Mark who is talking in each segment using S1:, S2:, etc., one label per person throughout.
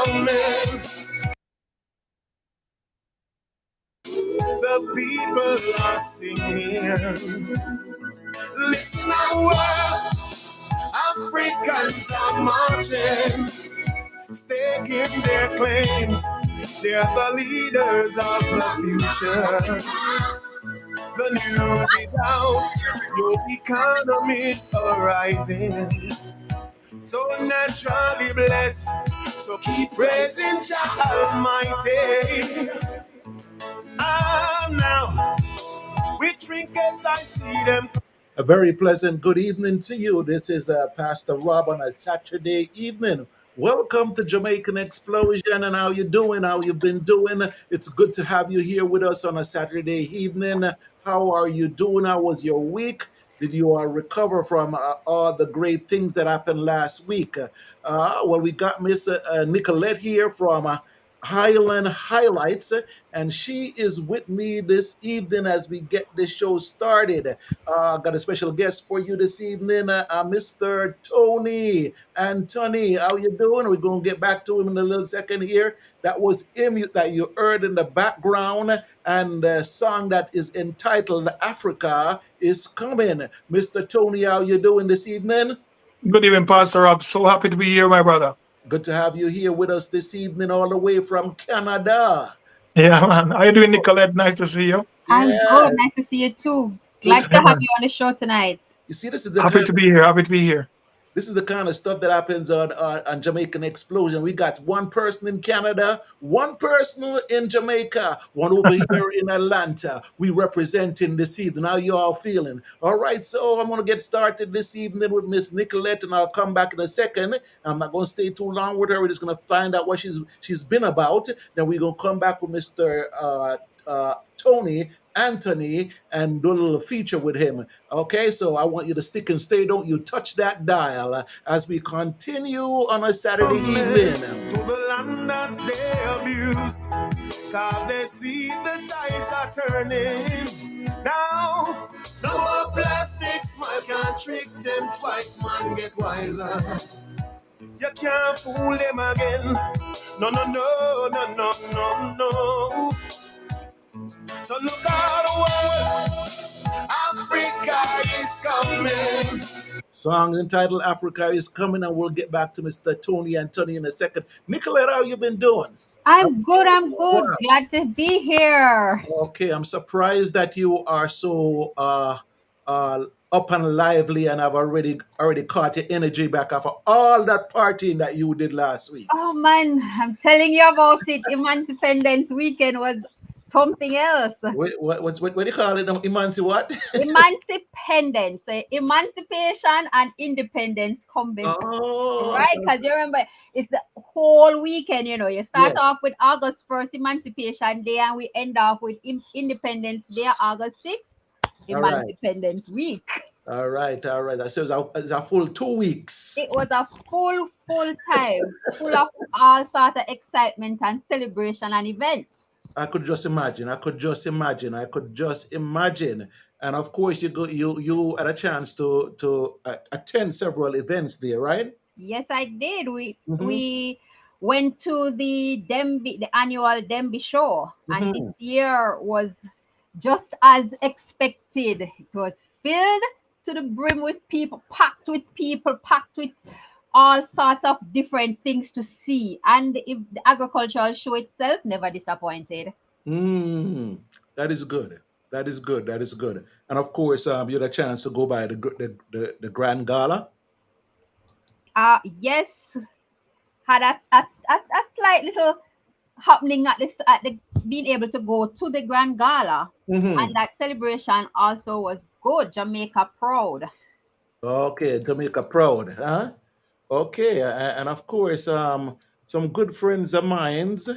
S1: coming. The people are singing. Listen now, world, Africans are marching, staking their claims. They're the leaders of the future. The news is out, your economies are rising. So naturally blessed, so keep praising Jah Almighty. Now, with trinkets I see them. A very pleasant good evening to you. This is Pastor Rob on a Saturday evening. Welcome to Jamaican Explosion, and how you doing? How you been doing? It's good to have you here with us on a Saturday evening. How are you doing? How was your week? Did you recover from all the great things that happened last week? Well, we got Miss Nicolette here from Highland Highlights, and she is with me this evening as we get this show started. Got a special guest for you this evening, Mr. Tony. And Tony, how you doing? We're going to get back to him in a little second here. That was him that you heard in the background, and the song that is entitled Africa is Coming. Mr. Tony, how you doing this evening?
S2: Good evening, Pastor Rob. So happy to be here, my brother.
S1: Good to have you here with us this evening, all the way from Canada.
S2: Yeah, man. How you doing, Nicolette? Nice to see you.
S3: I'm
S1: Yeah.
S3: good. Nice to see you too.
S1: So
S3: Glad
S1: this,
S3: to
S2: Yeah,
S3: have
S2: man.
S3: you on the show tonight.
S1: you see,
S2: Happy to be here. Happy to be here.
S1: this is the kind of stuff that happens on Jamaican Explosion. We got one person in Canada, one person in Jamaica, one over here in Atlanta. We representing this evening. How you all feeling? All right, so I'm going to get started this evening with Miss Nicolette, and I'll come back in a second. I'm not going to stay too long with her. We're just going to find out what she's been about. Then we're going to come back with Mr. Tony Anthony and do a little feature with him. Okay, so I want you to stick and stay. Don't you touch that dial as we continue on a Saturday evening. To the land that they abuse, cause they see the tides are turning. Now, no more plastics, man can't trick them twice, man get wiser. You can't fool them again. No, no, no, no, no, no, no. So look out the world, Africa is coming. Song entitled Africa is Coming, and we'll get back to Mr. Tony and Tony in a second. Nicolette, how you been doing?
S3: I'm good. I'm
S1: Wow.
S3: good. Glad to be here.
S1: Okay, I'm surprised that you are so up and lively, and I've already caught your energy back after all that partying that you did last week.
S3: Oh man, I'm telling you about it. Independence weekend was something else.
S1: What do you call it? Emanci what?
S3: Emancipendence, emancipation and independence combined,
S1: Oh,
S3: right? Because you remember it's the whole weekend. You
S1: yeah.
S3: start off with August 1st, Emancipation Day, and we end off with Independence Day, August 6th,
S1: All right.
S3: Emancipendence Week.
S1: All right, all right. So it's a full 2 weeks.
S3: It was a full time, full of all sort of excitement and celebration and events.
S1: I could just imagine. I could just imagine. I could just imagine. And of course, you had a chance to attend several events there, right?
S3: Yes, I did. We
S1: Mm-hmm.
S3: we went to the annual Demby show, and this
S1: Mm-hmm.
S3: year was just as expected. It was filled to the brim with people, packed with all sorts of different things to see. And if the agricultural show itself never disappointed.
S1: Mm, that is good. That is good. That is good. And of course, you had a chance to go by the Grand Gala.
S3: Yes, had a slight little happening at the being able to go to the Grand Gala,
S1: Mm-hmm.
S3: and that celebration also was good. Jamaica proud.
S1: Okay, Jamaica proud, huh? Okay, and of course, some good friends of mine's.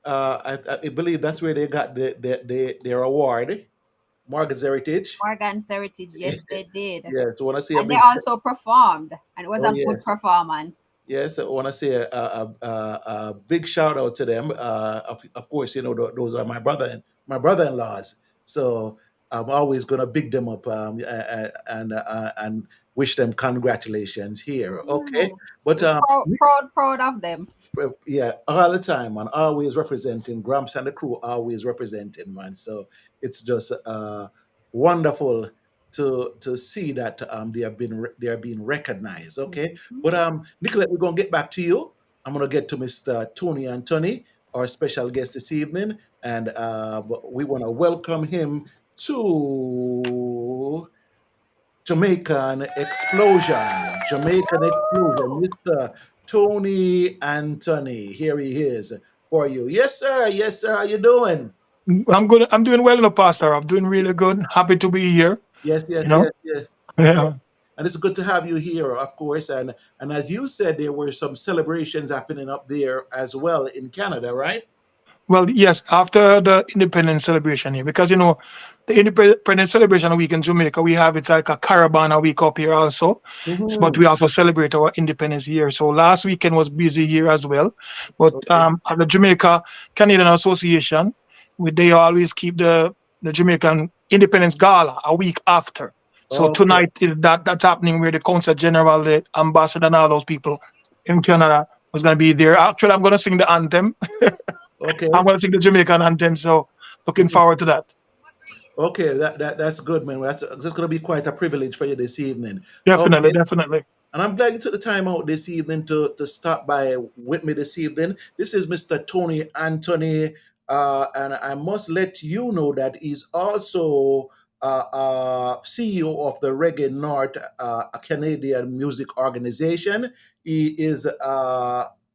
S1: I believe that's where they got their award, Margaret's Heritage.
S3: Morgan's Heritage, yes, they did,
S1: Yes, I want to say a
S3: and they
S1: big.
S3: also performed, and it was
S1: Oh
S3: a good
S1: yes,
S3: performance.
S1: yes. I want to say a big shout out to them. Of course, those are my brother-in-laws. So I'm always gonna big them up and wish them congratulations here. Okay,
S3: Mm.
S1: but
S3: We're proud of them.
S1: Yeah, all the time, man. Always representing Gramps and the crew. Always representing, man. So it's just wonderful to see that they are being recognized. Okay, but Nicolette, we're gonna get back to you. I'm gonna get to Mr. Tony Anthony, our special guest this evening, and we want to welcome him to Jamaican Explosion. Jamaican Explosion. Mr. Tony Anthony. Here he is for you. Yes, sir. Yes, sir. How you doing?
S2: I'm good. I'm doing well in the pastor. I'm doing really good. Happy to be here.
S1: Yes,
S2: You
S1: yes,
S2: know.
S1: yes, yes. Yeah.
S2: Yeah.
S1: And it's good to have you here, of course. And as you said, there were some celebrations happening up there as well in Canada, right?
S2: Well, yes, after the independence celebration here, because the independence celebration week in Jamaica, we have it's like a Caravana week up here also. But
S1: Mm-hmm.
S2: we also celebrate our independence year. So last weekend was busy here as well. But
S1: Okay.
S2: at the Jamaica Canadian Association, they always keep the Jamaican Independence Gala a week after. So
S1: Okay.
S2: tonight is that's happening where the Consul General, the ambassador, and all those people in Canada was going to be there. Actually, I'm going to sing the anthem. I'm
S1: Okay.
S2: going to sing the Jamaican anthem. So looking
S1: Mhm.
S2: forward to that.
S1: Okay. That's good, man. That's going to be quite a privilege for you this evening.
S2: Definitely,
S1: Okay.
S2: definitely.
S1: And I'm glad you took the time out this evening to stop by with me this evening. This is Mr. Tony Anthony, and I must let you know that he's also CEO of the Reggae North, a Canadian music organization. He is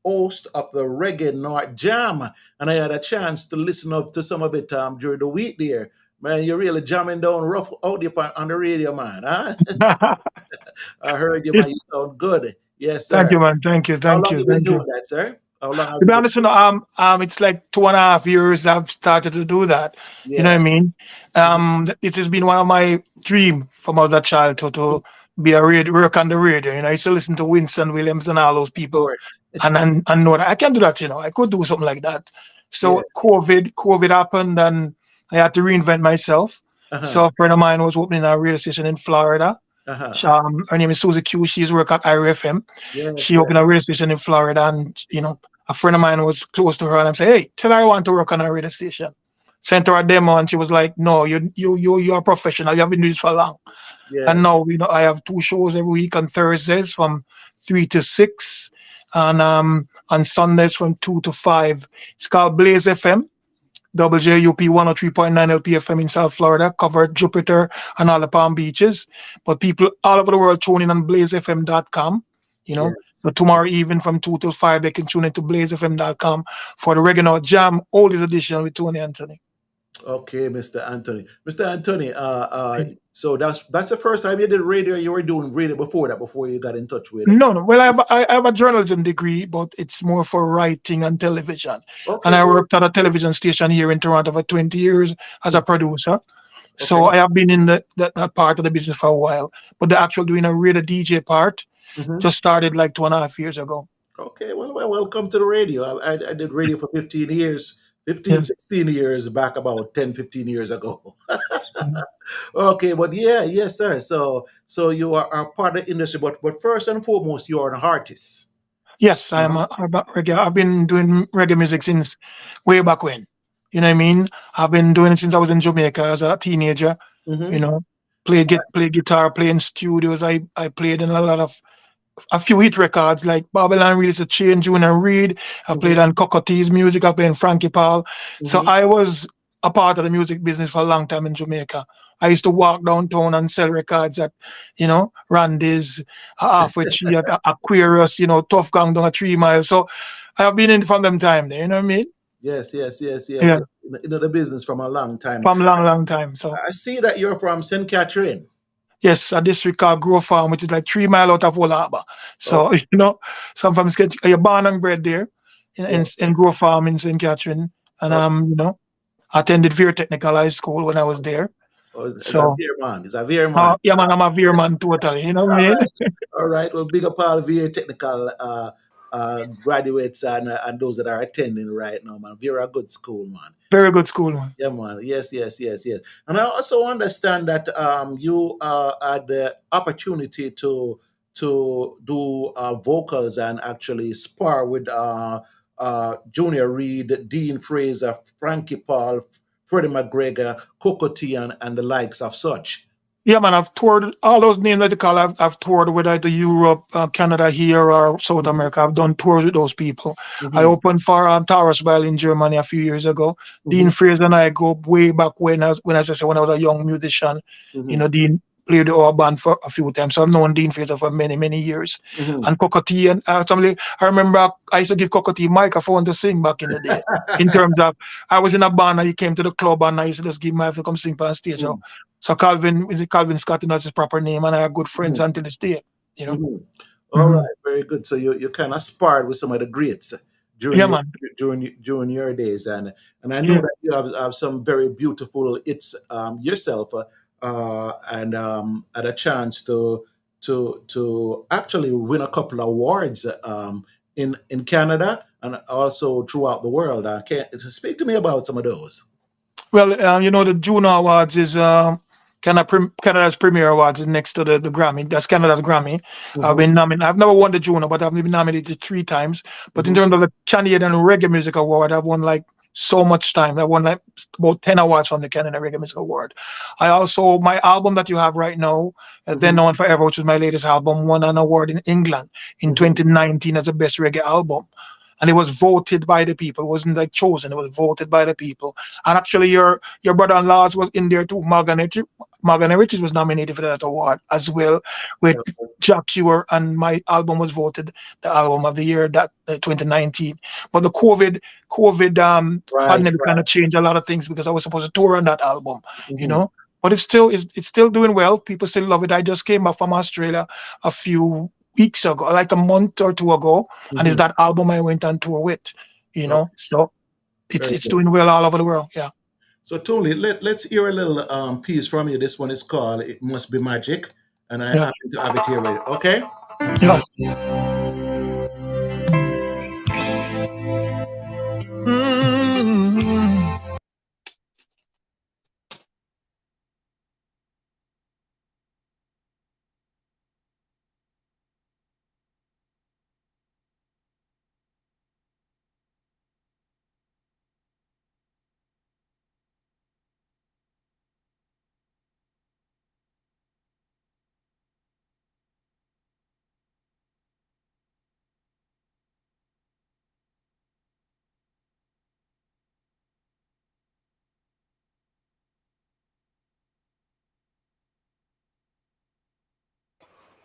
S1: host of the Reggae North Jam, and I had a chance to listen up to some of it during the week there. Man, you're really jamming down rough out there on the radio, man. Huh? I heard you, man. You sound good. Yes,
S2: Thank
S1: sir.
S2: you, man. Thank you,
S1: How
S2: thank
S1: long
S2: you,
S1: you been
S2: thank
S1: doing
S2: you.
S1: that, sir? How long have
S2: To
S1: you
S2: be
S1: been?
S2: honest, it's like 2.5 years I've started to do that. You know what
S1: Yeah.
S2: I memean?
S1: Mhm.
S2: It has been one of my dream from other childhood to be a radio, work on the radio. I used to listen to Winston Williams and all those
S1: Of
S2: people,
S1: course.
S2: and know that I can do that. I could do something like that.
S1: Yeah.
S2: So COVID happened, and I had to reinvent myself.
S1: Uh-huh.
S2: So a friend of mine was opening a radio station in Florida.
S1: Uh-huh.
S2: Her name is Susie Q. She's work at IRFM.
S1: Yes,
S2: She
S1: yes.
S2: opened a radio station in Florida, and a friend of mine was close to her, and I'm saying, "Hey, tell her I want to work on a radio station." Sent her a demo, and she was like, "No, you're a professional. You have been doing this for long." And
S1: Yes.
S2: now I have two shows every week on Thursdays from 3 to 6, and on Sundays from 2 to 5. It's called Blaze FM. WJUP 103.9 LPFM in South Florida, covered Jupiter and all the Palm Beaches. But people all over the world tune in on blazefm.com. You know,
S1: Yes.
S2: so tomorrow evening from 2 till 5, they can tune into blazefm.com for the Reggae North Jam, oldies edition with Tony Anthony.
S1: Okay, Mr. Anthony. Mr. Anthony, so that's the first time you did radio. You were doing radio before that, before you got in touch with it.
S2: No, no. Well, I have a journalism degree, but it's more for writing and television. And
S1: Okay,
S2: I
S1: so
S2: worked at a television station here in Toronto for 20 years as a producer.
S1: okay.
S2: So I have been in that part of the business for a while. But the actual doing a radio DJ part
S1: Mhm.
S2: just started like 2.5 years ago.
S1: Okay, well, welcome to the radio. I did radio for 15 years,
S2: Yeah.
S1: 16 years back about 10, 15 years ago.
S2: Mhm.
S1: Okay, but yeah, yes, sir. So you are part of the industry, but first and foremost, you are an artist.
S2: Yes,
S1: Uh-huh.
S2: I'm a reggae. I've been doing reggae music since way back when. You know what I mean? I've been doing it since I was in Jamaica as a teenager. You
S1: Mm-hmm.
S2: know, play guitar, play in studios. I played in a few hit records like Babylon Release a Chain, Junior Reed. I played
S1: Mm-hmm.
S2: on Cocotee's music. I played in Frankie Paul. So
S1: Mm-hmm.
S2: I was a part of the music business for a long time in Jamaica. I used to walk downtown and sell records at, Randy's, Halfway Tree, at Aquarius, Tough Gang down at 3 Mile. So I have been in from them time there, you know what I mean?
S1: Yes, yes, yes, yes.
S2: Yeah,
S1: In the business from a long time.
S2: from long, long time. So
S1: I see that you're from St. Catherine.
S2: yes, a district called Grove Farm, which is like 3 mile out of Old Harbour.
S1: Oh,
S2: So, so I'm from you're born and bred there
S1: yeah.
S2: in Grove Farm in St. Catherine. And
S1: Oh,
S2: attended Veer Technical High School when I was there.
S1: oh, it's a
S2: So
S1: Veer man. It's a Veer man.
S2: yeah man, I'm a Veer man totally, you know what I
S1: All
S2: mean?
S1: right, all right. Well, big up all Veer technical graduates and those that are attending right now, man. Veer a good school, man.
S2: Very good school, man.
S1: Yeah, man. Yes, yes, yes, yes. And I also understand that you had the opportunity do vocals and actually spar with Junior Reid, Dean Fraser, Frankie Paul, Freddie McGregor, Coco T, and the likes of such.
S2: Yeah, man, I've toured all those names that you call. I've toured whether it's Europe, Canada here, or South
S1: Hmm.
S2: America. I've done tours with those people. I
S1: Hmm.
S2: opened for Taurus Bell in Germany a few years ago.
S1: Hmm.
S2: Dean Fraser and I go way back when, as I said, when I was a young musician.
S1: Hmm.
S2: Dean played our band for a few times. So I've known Dean Fraser for many, many years.
S1: Hmm.
S2: And Cocotti and somebody, I remember I used to give Cocotti microphone to sing back in the day. In terms of, I was in a band and he came to the club and I used to just give him to come sing on stage. So Calvin, is it Calvin Scott, that's his proper name, and I are good friends
S1: Hmm.
S2: until this day. You know.
S1: Hmm. All
S2: Hmm.
S1: right, very good. So you kind of sparred with some of the greats
S2: Yeah,
S1: during your
S2: man.
S1: during your days, and I know
S2: Yeah.
S1: that you have some very beautiful hits yourself, and had a chance to actually win a couple of awards in Canada and also throughout the world. Can speak to me about some of those.
S2: Well, the Juno Awards is Canada's premier awards is next to the Grammy. That's Canada's Grammy. I've
S1: Hmm.
S2: been nominated. I've never won the Juno, but I've been nominated 3 times. But in
S1: Hmm.
S2: terms of the Canadian Reggae Music Award, I've won like so much time. I won like about 10 awards from the Canada Reggae Music Award. I also, my album that you have right now, Then
S1: Hmm.
S2: Now and Forever, which is my latest album, won an award in England in
S1: Hmm.
S2: 2019 as the best reggae album. And it was voted by the people. It wasn't like chosen. It was voted by the people. And actually, your brother-in-laws was in there too. Morgan Riches was nominated for that award as well, with Jack Cure, and my album was voted the album of the year that 2019. But the COVID
S1: Right,
S2: pandemic kind
S1: right.
S2: of changed a lot of things because I was supposed to tour on that album, you
S1: Hmm.
S2: know. But it's still doing well. People still love it. I just came back from Australia a few weeks ago, like a month or two ago, and it's
S1: Hmm.
S2: that album I went on tour with,
S1: Okay,
S2: So
S1: very
S2: it's
S1: good.
S2: doing well all over the world. Yeah.
S1: So Tony, let's hear a little piece from you. This one is called "It Must Be Magic," and I
S2: Yeah.
S1: happen to have it here ready. Okay.
S2: Yeah.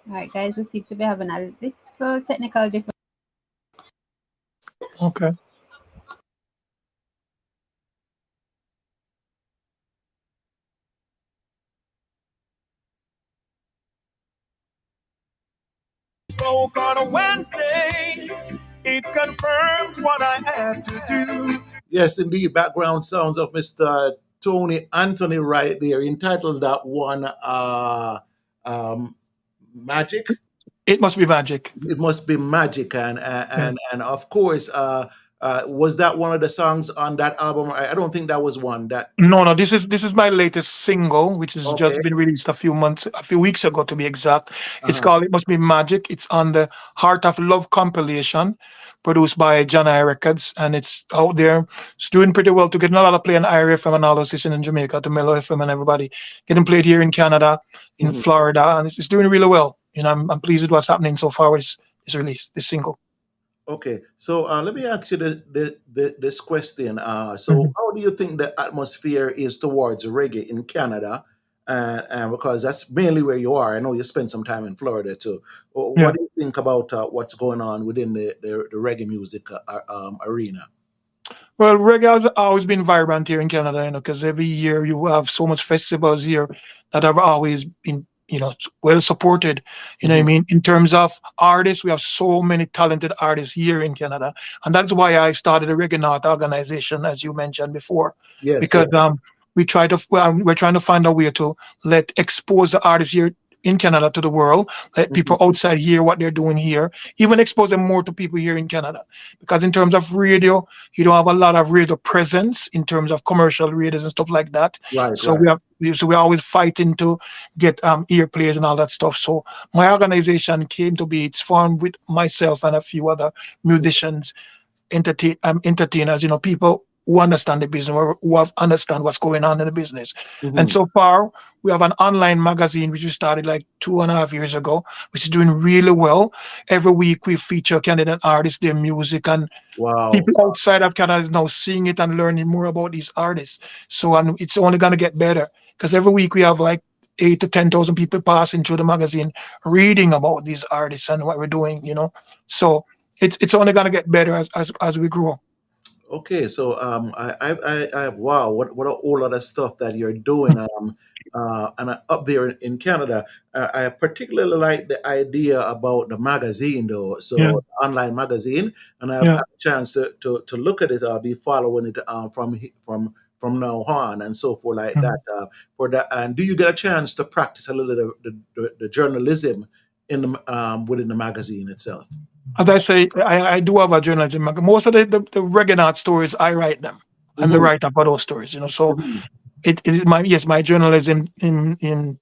S3: All right, guys, we seem to be having a little technical difficulty.
S2: Okay.
S4: Spoke on a Wednesday. It confirmed what I had to do.
S1: Yes, indeed. Background sounds of Mr. Tony Anthony right there, entitled that one um, "Magic."
S2: It must be magic.
S1: It must be magic, and
S2: Yeah.
S1: and of course, was that one of the songs on that album? I don't think that was one. That
S2: No, no. This is my latest single, which has
S1: okay?
S2: just been released a few weeks ago to be exact. It's
S1: Uh-huh.
S2: called "It Must Be Magic." It's on the Heart of Love compilation, produced by John I Records, and it's out there. It's doing pretty well to getting a lot of play on IRFM and all those stations in Jamaica, to Mellow FM and everybody. Getting played here in Canada, in
S1: Mhm.
S2: Florida, and it's doing really well. I'm pleased with what's happening so far with this release, this single.
S1: Okay, so let me ask you this question. So,
S2: Mhm.
S1: how do you think the atmosphere is towards reggae in Canada? And because that's mainly where you are, I know you spent some time in Florida too.
S2: Yeah.
S1: What do you think about what's going on within the reggae music arena?
S2: Well, reggae has always been vibrant here in Canada, because every year you have so much festivals here that have always been, well supported. You know what I
S1: Hmm.
S2: mean? In terms of artists, we have so many talented artists here in Canada. And that's why I started a Reggae North organization, as you mentioned before,
S1: Yes,
S2: because
S1: yes.
S2: we're trying to find a way to let expose the artists here, in Canada to the world. Let people
S1: Mhm.
S2: outside hear what they're doing here, even expose them more to people here in Canada. Because in terms of radio, you don't have a lot of radio presence in terms of commercial radios and stuff like that.
S1: Right,
S2: So
S1: right.
S2: we're always fighting to get ear plays and all that stuff. So my organization came to be. It's formed with myself and a few other musicians, entertainers, people who understand the business, or who have understand what's going on in the business. And
S1: Mhm.
S2: so far, we have an online magazine which we started like 2.5 years ago, which is doing really well. Every week we feature Canadian artists, their music, and
S1: Wow.
S2: people outside of Canada is now seeing it and learning more about these artists. So, and it's only going to get better because every week we have like 8 to 10,000 people passing through the magazine, reading about these artists and what we're doing. So it's only going to get better as we grow.
S1: Okay, so wow, what a whole lot of stuff that you're doing, and up there in Canada, I particularly like the idea about the magazine, though.
S2: Yeah,
S1: So online magazine, and I've
S2: yeah.
S1: had a chance to look at it. I'll be following it from now on and so forth like
S2: Mm.
S1: that. For that, and do you get a chance to practice a little of the journalism within the magazine itself?
S2: As I say, I do have a journalism. Most of the Reggae North stories, I write them. I'm the
S1: Hmm.
S2: writer for those stories. So
S1: Hmm.
S2: my journalism in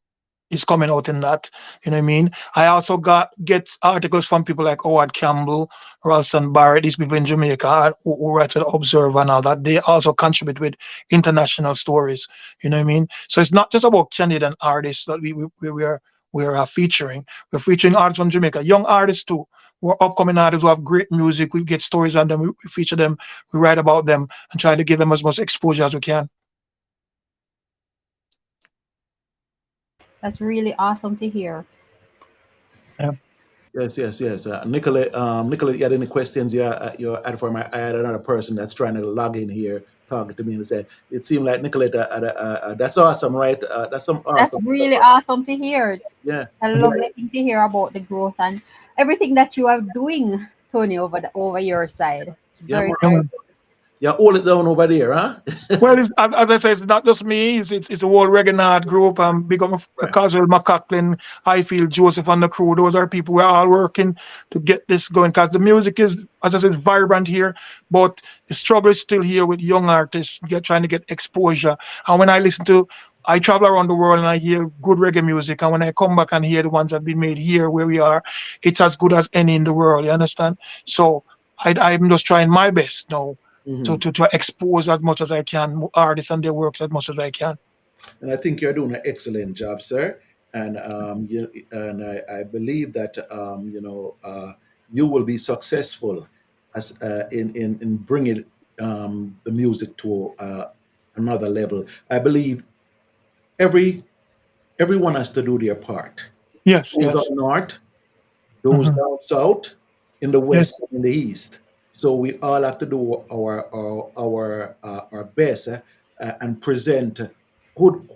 S2: is coming out in that. You know what I mean? I also get articles from people like Howard Campbell, Ralston Barrett, these people in Jamaica who write to the Observer and all that. They also contribute with international stories. You know what I mean? So it's not just about Canadian artists that we are featuring. We're featuring artists from Jamaica, young artists too. We're upcoming artists who have great music. We get stories on them. We feature them. We write about them and try to give them as much exposure as we can.
S3: That's really awesome to hear.
S2: Yeah.
S1: Yes, yes, yes. Nicolette, you had any questions you had for my? I had another person that's trying to log in here, talking to me, and said it seemed like Nicolette. That's awesome, right? That's some
S3: That's
S1: awesome stuff.
S3: really awesome to hear.
S1: Yeah,
S3: I
S1: yeah,
S3: love getting to hear about the growth and everything that you are doing, Tony, over your side. It's
S1: yeah,
S3: very,
S1: man.
S3: very
S2: Yeah.
S1: Yeah, hold it down over there, huh?
S2: Well, as I say, it's not just me. It's the whole Reggae North group. Big up
S1: Right.
S2: Caswell, McCaughlin, Highfield, Joseph, and the crew. Those are people we're all working to get this going. Because the music is, as I said, vibrant here, but the struggle is still here with young artists trying to get exposure. And when I travel around the world and I hear good reggae music. And when I come back and hear the ones that have been made here where we are, it's as good as any in the world. You understand? So I'm just trying my best now to,
S1: Hmm.
S2: to, to expose as much as I can artists and their works as much as I can.
S1: And I think you're doing an excellent job, sir. And I believe that you will be successful as in bringing the music to another level. I believe every everyone has to do their part.
S2: Yes,
S1: Those up
S2: yes.
S1: north, those
S2: Hmm.
S1: down south, in the
S2: Yes,
S1: west, and in the east. So we all have to do our best, and present good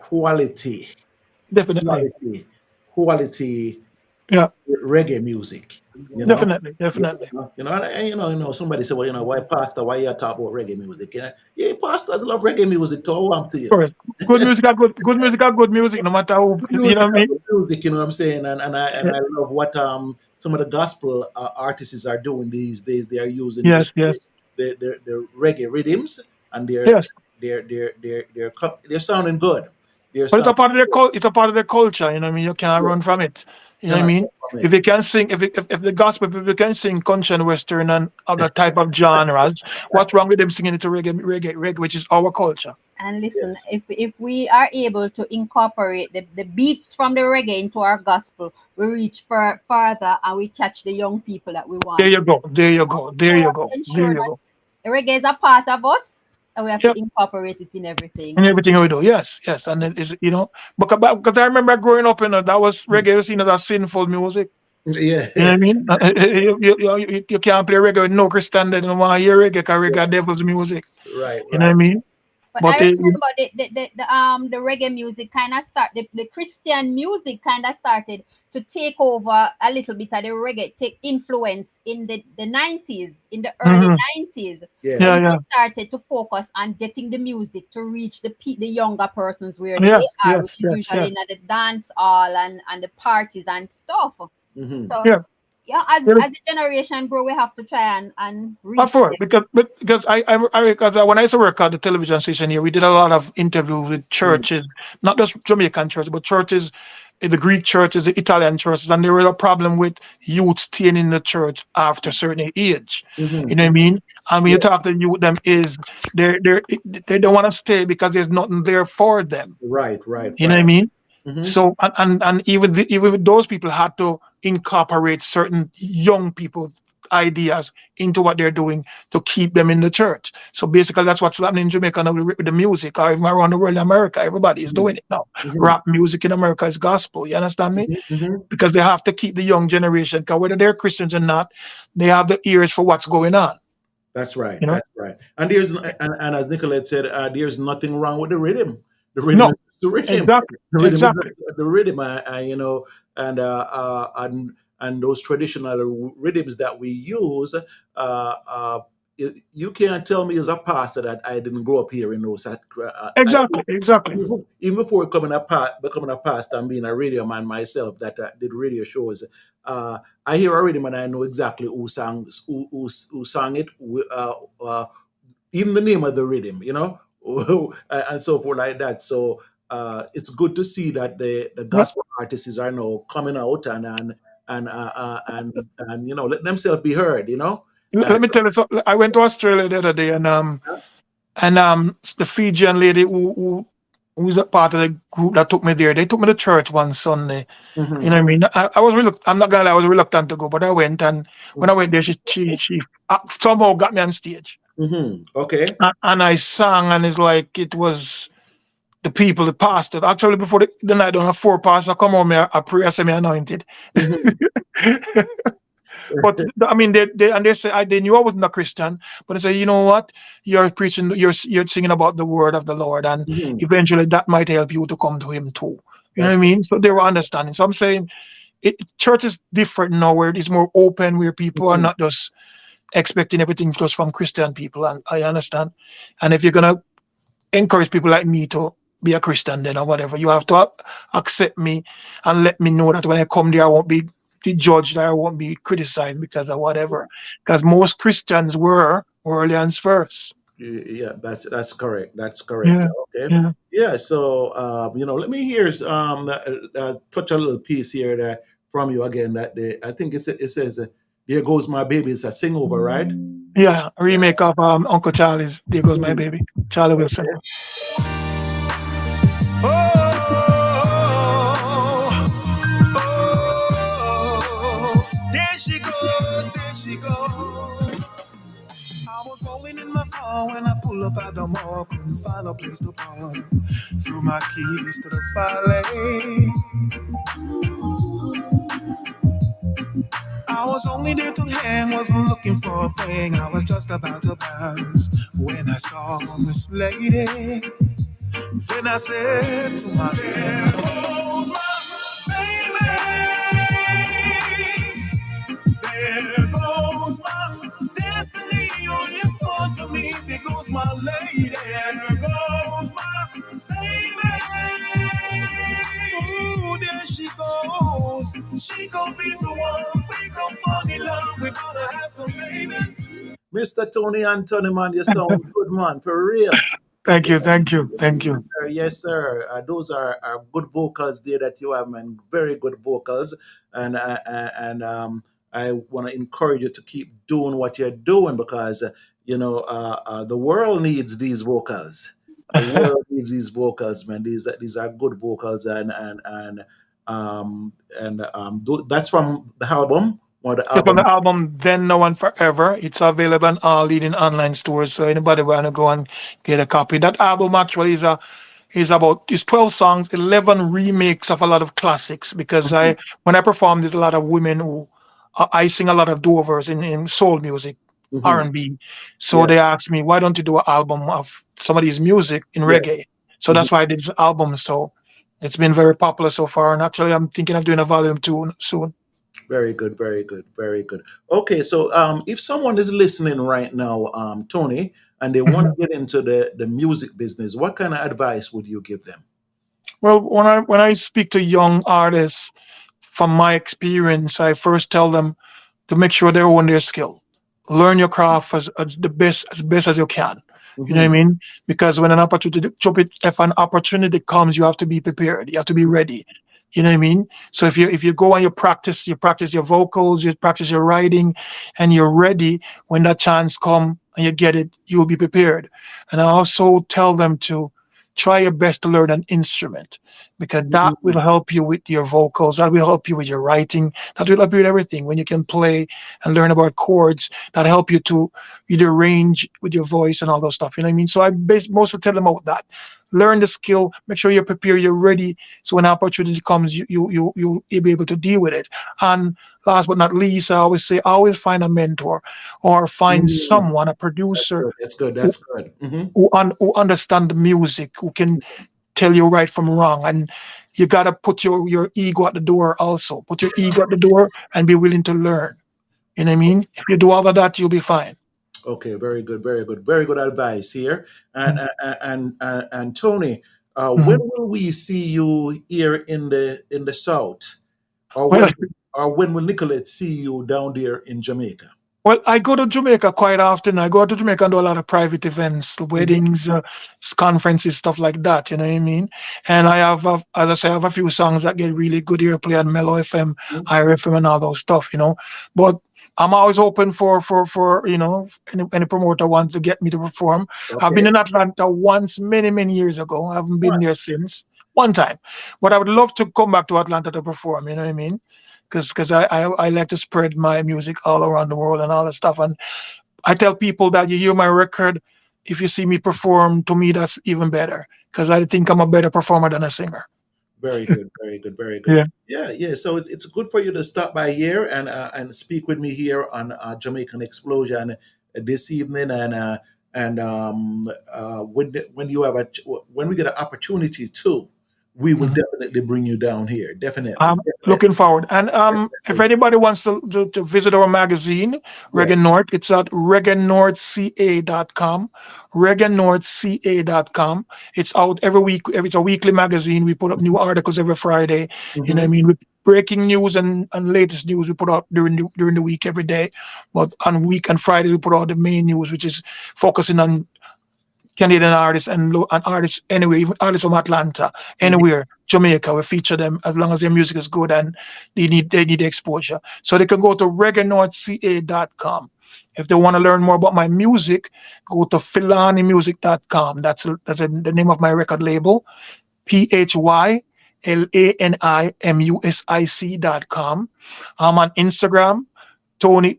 S2: definitely.
S1: quality, quality
S2: Yeah,
S1: reggae music. You know,
S2: definitely,
S1: yeah,
S2: definitely.
S1: somebody said, well, why pastor? Why you talk about reggae music? Yeah, pastors love reggae music. To want to you.
S2: Of course. Good music are good music, no matter who,
S1: Good
S2: you know
S1: music,
S2: what I mean?
S1: good music, you know what I'm saying? And
S2: Yeah.
S1: I love what some of the gospel artists are doing these days. They are using
S2: Yes, yes,
S1: the reggae rhythms, and
S2: yes.
S1: they're sounding good. They're
S2: But it's a
S1: sounding
S2: part of their
S1: good.
S2: it's a part of their culture, you know what I mean? You can't run from it. You know what I
S1: Cannot
S2: mean?
S1: run from
S2: If
S1: it.
S2: they can sing, if the gospel people can sing country and western and other type of genres, what's wrong with them singing it to reggae, which is our culture?
S3: and listen,
S1: Yes.
S3: if we are able to incorporate the beats from the reggae into our gospel, we reach farther and we catch the young people that we
S2: There
S3: want
S2: you
S3: to.
S2: go, there you go,
S3: So
S2: there
S3: we
S2: you
S3: have
S2: go,
S3: to
S2: there
S3: ensure
S2: you
S3: that
S2: go.
S3: the reggae is a part of us and we have
S2: Yep.
S3: to incorporate it in everything.
S2: And everything we do. Yes, yes. And it is, because I remember growing up, that was reggae was seen as a sinful music.
S1: Yeah.
S2: You know what I mean? You can't play reggae with no Christian, they don't want to hear reggae because reggae devil's music.
S1: Right.
S2: You know what I
S1: Right.
S2: mean?
S3: But I
S2: But
S3: remember the reggae music kind of started, the Christian music kind of started to take over a little bit of the reggae, take influence in the 90s, in the early
S2: Hmm.
S3: 90s,
S1: Yes.
S2: Yeah,
S3: when
S2: yeah,
S3: they started to focus on getting the music to reach the younger persons where they
S2: yes,
S3: are,
S2: yes,
S3: which is
S2: yes,
S3: usually
S2: yes.
S3: in the dance hall and the parties and stuff.
S1: Hmm.
S3: So
S2: Yeah.
S3: yeah,
S2: Yeah,
S3: as the generation grow, we have to try and
S2: of
S3: reach
S2: course,
S3: them.
S2: because because when I used to work at the television station here, we did a lot of interviews with churches, not just Jamaican churches, but churches, the Greek churches, the Italian churches, and there was a problem with youth staying in the church after a certain age. You
S1: Hmm.
S2: know what I mean? And when you
S1: Yeah.
S2: talk to youth, them is they don't want to stay because there's nothing there for them.
S1: Right. Right.
S2: You know what I
S1: Right.
S2: mean?
S1: Hmm.
S2: So and even those people had to incorporate certain young people's ideas into what they're doing to keep them in the church. So basically, that's what's happening in Jamaica now with the music, or even around the world in America. Everybody is doing it now.
S1: Hmm.
S2: Rap music in America is gospel. You understand me?
S1: Hmm.
S2: Because they have to keep the young generation. Because whether they're Christians or not, they have the ears for what's going on.
S1: That's right.
S2: You know?
S1: That's right. And and as Nicolette said, there's nothing wrong with the rhythm. The rhythm is
S2: No,
S1: just the rhythm.
S2: exactly,
S1: The rhythm is
S2: exactly.
S1: just the rhythm. You know, and those traditional rhythms that we use. You can't tell me as a pastor that I didn't grow up here in those.
S2: Exactly, exactly.
S1: Even before becoming a pastor and being a radio man myself, that did radio shows. I hear a rhythm and I know exactly who sang it, even the name of the rhythm, you know, and so forth like that. So it's good to see that the
S2: Yep.
S1: gospel artists are now coming out and you know let themselves be heard, you know. And
S2: Let me tell you something. I went to Australia the other day, and the Fijian lady who was a part of the group that took me there. They took me to church one Sunday. You
S1: mhm,
S2: know what I mean? I was I'm not gonna lie, I was reluctant to go, but I went, and when I
S1: mhm,
S2: went there, she somehow got me on stage,
S1: okay.
S2: and I sang, and it's like it was the people, the pastor. Actually, before the night, done, have four pastors come on me, I pray, I say me anointed.
S1: Mhm.
S2: But I mean, they say they knew I wasn't a Christian, but they say, you know what, you're preaching, you're singing about the word of the Lord, and
S1: Mhm.
S2: eventually that might help you to come to Him too. You know what
S1: That's
S2: I mean? So they were understanding. So I'm saying, church is different now, where it's more open, where people are
S1: mhm.
S2: not just expecting everything just from Christian people, and I understand. And if you're gonna encourage people like me to be a Christian then or whatever. You have to accept me and let me know that when I come there, I won't be judged, I won't be criticized because of whatever. Because most Christians were worldlians first.
S1: Yeah, that's correct. That's correct.
S2: Yeah,
S1: Okay.
S2: yeah.
S1: Yeah. So you know, let me hear touch a little piece here that from you again. That I think it says, "There goes my baby." It's a sing over, right?
S2: Yeah, a
S1: Yeah.
S2: remake of Uncle Charlie's There Goes My
S1: Mhm.
S2: Baby, Charlie Wilson.
S1: Okay.
S4: Oh, there she goes, there she goes. I was rolling in my car when I pull up at the mall, couldn't find a place to park. Threw my keys to the valet. I was only there to hang, wasn't looking for a thing. I was just about to bounce when I saw Miss Lady. Then I said to myself, there goes my baby. There goes my destiny on your spot for me. There goes my lady. There goes my baby. Ooh, there she goes. She gon' be the one. We gon' fall in love. We gonna have some babies.
S1: Mr. Tony Anthony, man, you sound good, man, for real.
S2: Thank
S1: Yes,
S2: you, thank you,
S1: yes,
S2: thank you.
S1: sir. Yes, sir. Those are good vocals there that you have, man. Very good vocals, and I want to encourage you to keep doing what you're doing because you know the world needs these vocals. The world needs these vocals, man. These are good vocals, that's from the album or the
S2: Yep, on
S1: album.
S2: the album Then No One Forever. It's available on all leading online stores. So anybody wanna go and get a copy. That album actually is 12 songs, 11 remakes of a lot of classics. Because
S1: Mhm,
S2: when I perform, there's a lot of women who I sing a lot of do-overs in soul music,
S1: mhm.
S2: R&B. So
S1: Yeah,
S2: they asked me, why don't you do an album of some of these music in
S1: yeah.
S2: reggae? So
S1: Mhm.
S2: that's why I did this album. So It's been very popular so far, and actually, I'm thinking of doing a volume two soon.
S1: Very good, very good, very good. Okay, so if someone is listening right now, Tony, and they want
S2: Mhm.
S1: to get into the music business, what kind of advice would you give them?
S2: Well, when I speak to young artists, from my experience, I first tell them to make sure they own their skill. Learn your craft as the best as you can. You know what I
S1: Hmm.
S2: mean? Because when an opportunity, if an opportunity comes, you have to be prepared. You have to be ready. You know what I mean? So if you go and you practice your vocals, you practice your writing, and you're ready when that chance come and you get it, you'll be prepared. And I also tell them to try your best to learn an instrument because that will help you with your vocals. That will help you with your writing. That will help you with everything. When you can play and learn about chords, that help you to either range with your voice and all those stuff. You know what I mean? So mostly tell them about that. Learn the skill. Make sure you're prepared. You're ready. So when opportunity comes, you'll be able to deal with it. And last but not least, I always say, always find a mentor or find
S1: Mm,
S2: someone, a
S1: that's
S2: producer
S1: good. That's good.
S2: who
S1: That's good. Hmm.
S2: who understand the music, who can tell you right from wrong. And you gotta put your ego at the door also. Put your ego at the door and be willing to learn. You know what I mean? If you do all of that, you'll be fine.
S1: Okay, very good, very good, very good advice here. And and Tony, when
S2: Mhm.
S1: will we see you here in the South, or
S2: Well,
S1: when will Nicolette see you down there in Jamaica?
S2: well, I go to Jamaica quite often. I go to Jamaica and do a lot of private events,
S1: Hmm.
S2: weddings, conferences, stuff like that. You know what I mean? And I have, as I say, I have a few songs that get really good airplay on Mellow FM, IRFM, and all those stuff. But I'm always open for any promoter wants to get me to perform. I've been
S1: Okay.
S2: in Atlanta once, many years ago. I haven't been there
S1: Once.
S2: since. One time, but I would love to come back to Atlanta to perform. You know what I mean? Because I like to spread my music all around the world and all that stuff. And I tell people that you hear my record, if you see me perform, to me that's even better because I think I'm a better performer than a singer.
S1: Very good, very good, very good.
S2: Yeah.
S1: Yeah, yeah. So it's good for you to stop by here and speak with me here on Jamaican Explosion this evening, and when you have when we get an opportunity to, we will
S2: Mhm.
S1: definitely bring you down here. Definitely,
S2: I'm
S1: definitely,
S2: looking forward. And if
S1: definitely.
S2: anybody wants to visit our magazine,
S1: Yes.
S2: Reggae North, it's at reggaenorthca.com. Reggaenorthca.com. It's out every week. It's a weekly magazine. We put up new articles every Friday. You know what I
S1: Hmm.
S2: mean? With breaking news and latest news we put out during the week every day. But on week and Friday we put out the main news, which is focusing on Canadian artists and artists anywhere, even artists from Atlanta,
S1: Hmm.
S2: anywhere, Jamaica. We feature them as long as their music is good and they need exposure. So they can go to reggaenorthca.com. If they want to learn more about my music, go to philanimusic.com. The name of my record label, PHYLANIMUSIC.com. I'm on Instagram, Tony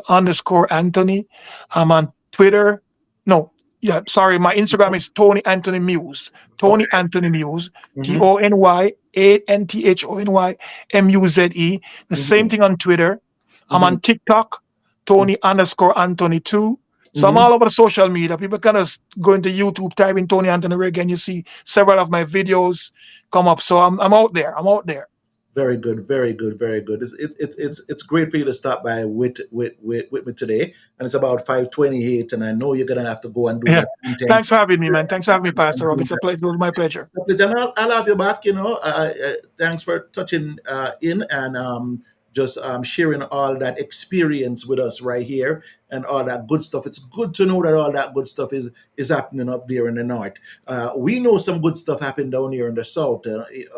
S2: underscore Anthony. I'm on Twitter. No, yeah, sorry. My Instagram is Tony Anthony Muse. Tony
S1: Okay.
S2: Anthony Muse.
S1: Hmm.
S2: TonyAnthonyMuze. The same
S1: Hmm.
S2: thing on Twitter. I'm
S1: Hmm.
S2: on TikTok, Tony underscore Anthony 2. So I'm
S1: Hmm.
S2: all over the social media. People kind of go into YouTube, type in Tony Anthony Reggae, and you see several of my videos come up. So I'm out there. I'm out there.
S1: Very good, very good, very good. It's great for you to stop by with me today, and it's about 5:28, and I know you're gonna have to go and do
S2: Yeah.
S1: that content
S2: Thanks for having me, man. Thanks for having me,
S1: and
S2: Pastor Rob.
S1: do
S2: It's a
S1: that.
S2: pleasure. It was my pleasure.
S1: And I'll have you back. Thanks for touching in and just sharing all that experience with us right here and all that good stuff. It's good to know that all that good stuff is happening up there in the north. We know some good stuff happened down here in the south,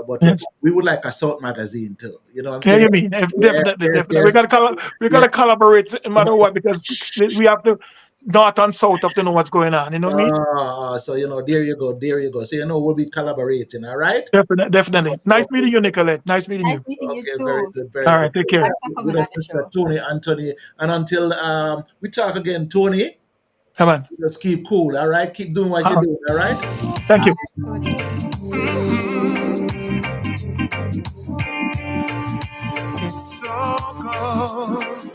S1: but
S2: Yes.
S1: we would like a South magazine too. You know what I'm
S2: Yeah,
S1: saying?
S2: you mean
S1: Yeah, yes,
S2: definitely. We
S1: yes,
S2: gotta we
S1: yeah.
S2: gotta collaborate no matter what because we have to north and south have to know what's going on. You know what I mean?
S1: So there you go, there you go. So we'll be collaborating. All right.
S2: Definitely. Nice
S1: Okay.
S2: meeting you, Nicolette. Nice meeting
S3: Nice
S2: you.
S3: meeting you
S1: Okay, very
S3: too.
S1: good, very
S2: All
S1: good.
S2: right, take care.
S3: Thanks for
S1: With
S3: coming on
S1: us,
S3: the
S1: Mr.
S3: show.
S1: Tony Anthony. And until we talk again, Tony,
S2: Come on.
S1: just keep cool, all right? Keep doing what you're
S2: Uh-uh.
S1: doing, all right?
S2: Thank you.
S3: Tony.
S4: It's so cold,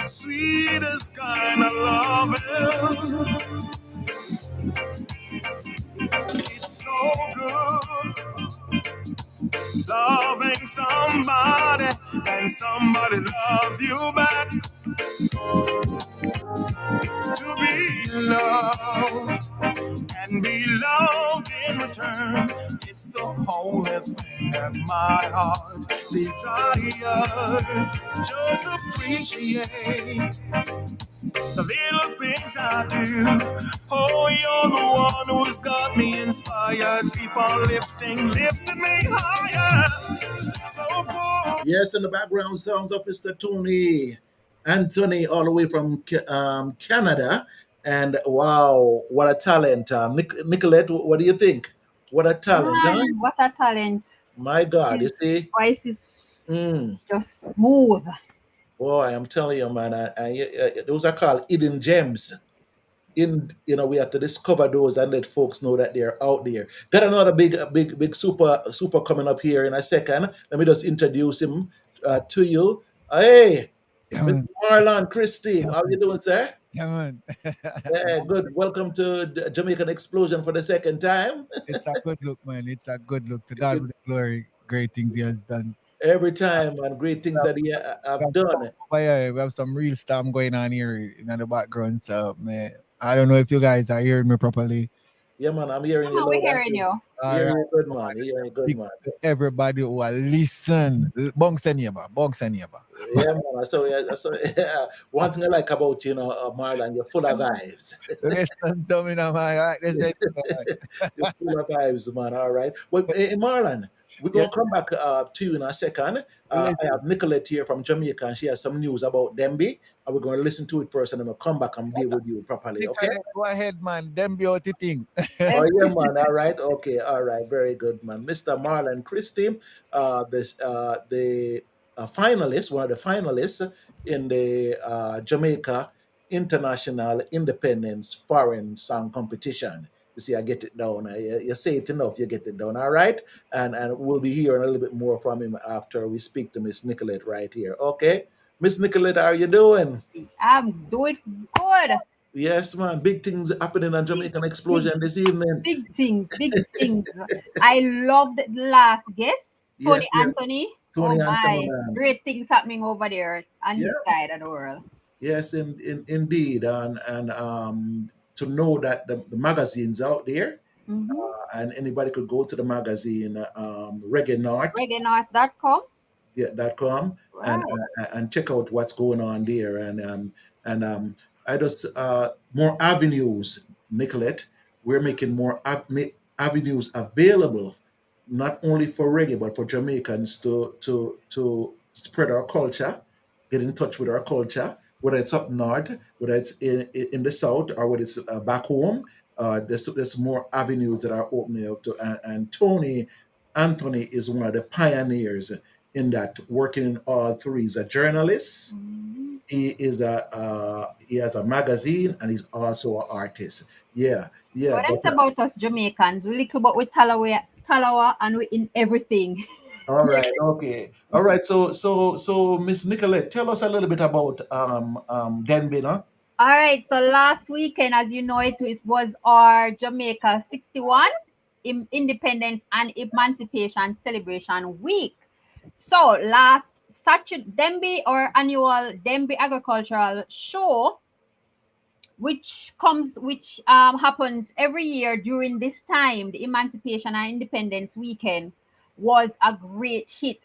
S4: sweetest kind of loving. loving somebody and somebody loves you back. To be loved and be loved in return, it's the only thing that my heart desires. Just appreciate the little things I do. Oh, you're the one who's got me inspired. Keep on lifting me higher. So good.
S1: Yes, in the background sounds of Mr. Tony Anthony, all the way from Canada. And wow, what a talent. Nicolette, what do you think? What a talent, huh?
S3: Man, what a talent.
S1: My God, you
S3: His
S1: see?
S3: voice is
S1: Mm.
S3: just smooth.
S1: Boy, I'm telling you, man, those are called hidden gems. We have to discover those and let folks know that they're out there. Got another big super coming up here in a second. Let me just introduce him to you. Hey,
S5: Yeah,
S1: Mr.
S5: man.
S1: Marlon Christie,
S5: Yeah,
S1: how you doing, sir?
S5: yeah, man.
S1: Yeah, good. Welcome to the Jamaican Explosion for the second time.
S5: It's a good look, man. It's a good look. To God with the glory. Great things He has done.
S1: Every time, and great
S5: We
S1: things
S5: have,
S1: that he
S5: we
S1: have
S5: have storm
S1: done.
S5: over here. We have some real storm going on here in the background. So, man, I don't know if you guys are hearing me properly.
S1: Yeah, man, I'm hearing you
S3: Come on, we're
S1: loud and
S3: hearing
S1: clear.
S3: you.
S5: All
S1: Hearing
S5: right.
S1: you good,
S5: Come on,
S1: man.
S5: listen.
S1: Hearing you good,
S5: Big
S1: man.
S5: up to everybody who are listen. Bunks and neighbor. Bunks and neighbor.
S1: Yeah, man. Yeah. One thing I like about you know, Marlon, you're full of vibes.
S5: Listen to me now, man. All right, listen.
S1: You're full of vibes, man. All right. Well, Marlon, we're
S5: Yeah,
S1: gonna come back to you in a second. I
S5: listen.
S1: have Nicolette here from Jamaica, and she has some news about Demby, and we're gonna listen to it first, and then we'll come back and deal with you properly. Okay?
S5: Nicolette, go ahead, man. Them beauty thing.
S1: Oh yeah, man. All right. Okay. All right. Very good, man. Mr. Marlon Christie, the finalist, one of the finalists in the Jamaica International Independence Foreign Song Competition. You see, I get it down. You say it enough, you get it down. All right. And we'll be hearing a little bit more from him after we speak to Miss Nicolette right here. Okay. Miss Nicolette, how are you doing?
S3: I'm doing good.
S1: Yes, man. Big things happening on
S3: Big,
S1: Jamaican
S3: big,
S1: Explosion this evening.
S3: big things, big things. I loved the last guest, Tony
S1: Yes, yes.
S3: Anthony. Oh
S1: Tony Anthony,
S3: my,
S1: man.
S3: great things happening over there on
S1: Yeah,
S3: his side of the world.
S1: yes, indeed, and to know that the magazines out there,
S3: Mm-hmm.
S1: and anybody could go to the magazine, Reggae North,
S3: ReggaeNorth.com.
S1: yeah, .com,
S3: Right.
S1: and check out what's going on there, and I just more avenues, Nicolette. We're making more avenues available, not only for reggae but for Jamaicans to spread our culture, get in touch with our culture, whether it's up north, whether it's in the south, or whether it's back home. There's more avenues that are opening up to, and Tony Anthony is one of the pioneers in that, working in all three. He's a journalist.
S3: Mhm.
S1: He has a magazine, and he's also an artist. Yeah, yeah.
S3: But
S1: But
S3: it's about us Jamaicans. We little but we Talawa and we in everything.
S1: all right, okay, all right. So Miss Nicolette, tell us a little bit about Denby, no?
S3: All right, so last weekend, as you know, it was our Jamaica 61 Independence and Emancipation Celebration Week. So last Saturday, Demby, or annual Demby Agricultural Show, which happens every year during this time, the Emancipation and Independence Weekend, was a great hit.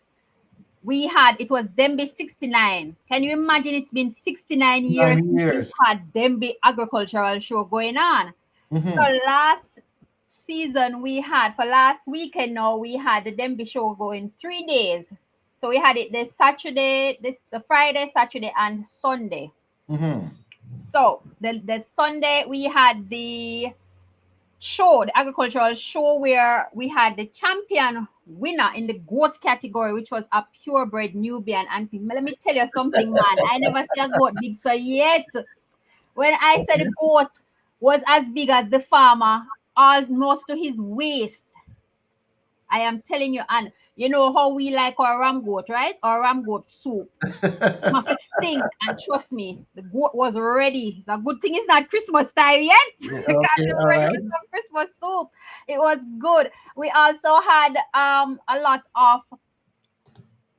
S3: It was Dembe 69. Can you imagine it's been 69 years
S1: 9
S3: since we've
S1: years.
S3: had Dembe agricultural show going on? So
S1: Mm-hmm.
S3: last season for last weekend now, we had the Dembe show going 3 days. So we had it this Saturday, Friday, Saturday, and Sunday.
S1: Mm-hmm.
S3: So the Sunday we had the show, the agricultural show, where we had the champion winner in the goat category, which was a purebred Nubian. And let me tell you something, man. I never see a goat big so yet. When I said the goat was as big as the farmer, almost to his waist, I am telling you. And you know how we like our ram goat, right? Our ram goat soup. Must stink, and trust me, the goat was ready. It's a good thing it's not Christmas time yet, because
S1: Okay,
S3: it's
S1: all
S3: ready
S1: right.
S3: with some Christmas soup. It was good. We also had a lot of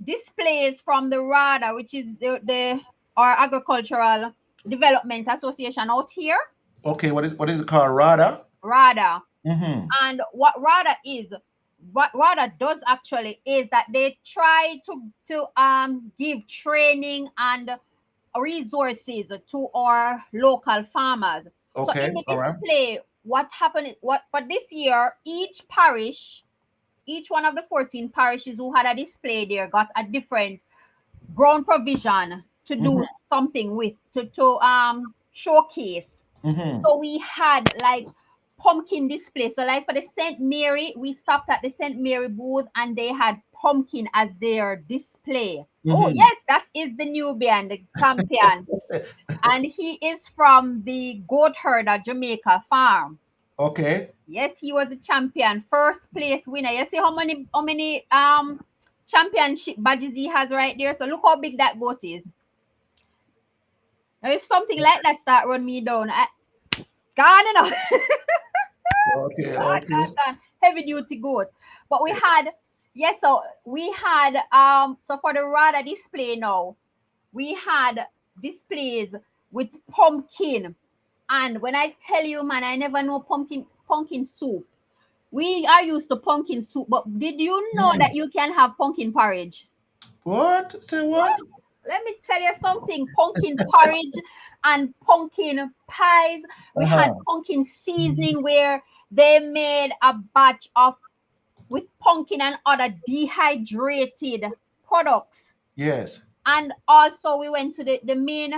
S3: displays from the RADA, which is the our Agricultural Development Association out here.
S1: Okay, what is it called? Rada?
S3: RADA.
S1: Mm-hmm.
S3: And what RADA does actually is that they try to give training and resources to our local farmers. So in
S1: Okay,
S3: the
S1: all right.
S3: display, what happened is what for this year, each parish, each one of the 14 parishes who had a display there got a different ground provision to
S1: Mm-hmm.
S3: do something with to showcase.
S1: Mm-hmm.
S3: So we had like pumpkin display. So like for the St. Mary, we stopped at the St. Mary booth and they had pumpkin as their display. Oh
S1: Mm-hmm.
S3: yes, that is the Nubian, the champion. And he is from the Goat Herder Jamaica farm.
S1: Okay.
S3: Yes, he was a champion, first place winner. You see how many championship badges he has right there. So look how big that goat is. Now if something like that start run me down, gone enough.
S1: Okay, okay.
S3: God. Heavy duty goat. But we had, yes, so we had so for the RADA display now, we had displays with pumpkin. And when I tell you, man, I never know pumpkin soup. We are used to pumpkin soup, but did you know
S1: Mm.
S3: that you can have pumpkin porridge?
S1: What? Say what?
S3: Let me tell you something. Pumpkin porridge and pumpkin pies. We had
S1: Uh-huh.
S3: pumpkin seasoning where they made a batch of with pumpkin and other dehydrated products.
S1: Yes.
S3: And also we went to the main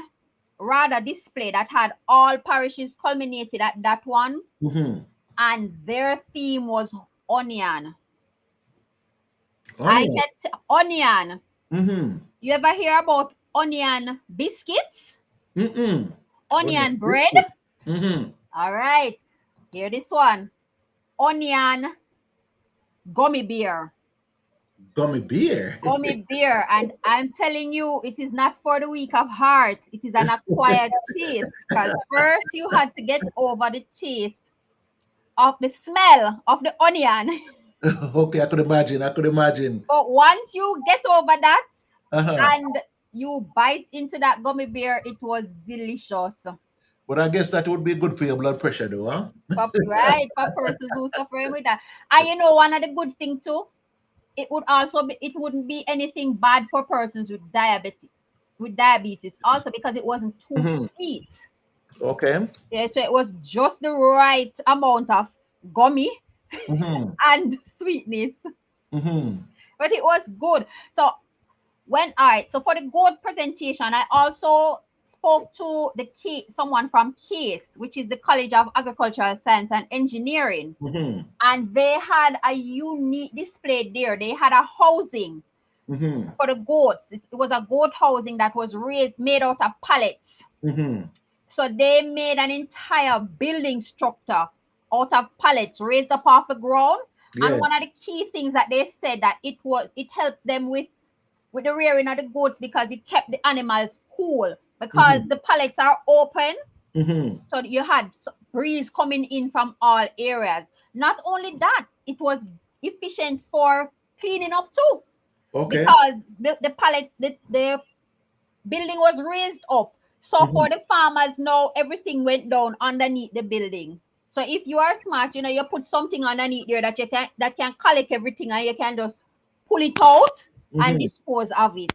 S3: RADA display that had all parishes culminated at that one.
S1: Mm-hmm.
S3: And their theme was onion. I
S1: Onion.
S3: get onion.
S1: Mm-hmm.
S3: You ever hear about onion biscuits?
S1: Mm-mm. Onion
S3: Onion bread?
S1: biscuit. Mm-hmm.
S3: All right. Here this one. Onion gummy beer.
S1: Gummy beer.
S3: Gummy beer. And I'm telling you, it is not for the weak of heart. It is an acquired taste. Because first you had to get over the taste of the smell of the onion.
S1: Okay, I could imagine. I could imagine.
S3: But once you get over that
S1: Uh-huh.
S3: and you bite into that gummy bear, it was delicious.
S1: But I guess that would be good for your blood pressure, though, huh?
S3: Right, for persons who suffering with that. And you know, one of the good thing too, it wouldn't be anything bad for persons with diabetes also because it wasn't too
S1: Mm-hmm.
S3: sweet.
S1: Okay.
S3: Yeah, so it was just the right amount of gummy
S1: Mm-hmm.
S3: and sweetness.
S1: Mm-hmm.
S3: But it was good. So all right, so for the gold presentation, I also spoke to someone from CASE, which is the College of Agricultural Science and Engineering,
S1: Mm-hmm.
S3: and they had a unique display there. They had a housing
S1: Mm-hmm.
S3: for the goats. It was a goat housing that was made out of pallets.
S1: Mm-hmm.
S3: So they made an entire building structure out of pallets raised up off the ground. And
S1: Yeah.
S3: one of the key things that they said that it helped them with the rearing of the goats because it kept the animals cool because
S1: Mm-hmm.
S3: the pallets are open,
S1: Mm-hmm.
S3: so you had breeze coming in from all areas. Not only that, it was efficient for cleaning up too
S1: Okay.
S3: because the pallets, the building was raised up. So
S1: Mm-hmm.
S3: for the farmers now, everything went down underneath the building. So if you are smart, you put something underneath there that can collect everything and you can just pull it out and
S1: Mm-hmm.
S3: dispose of it.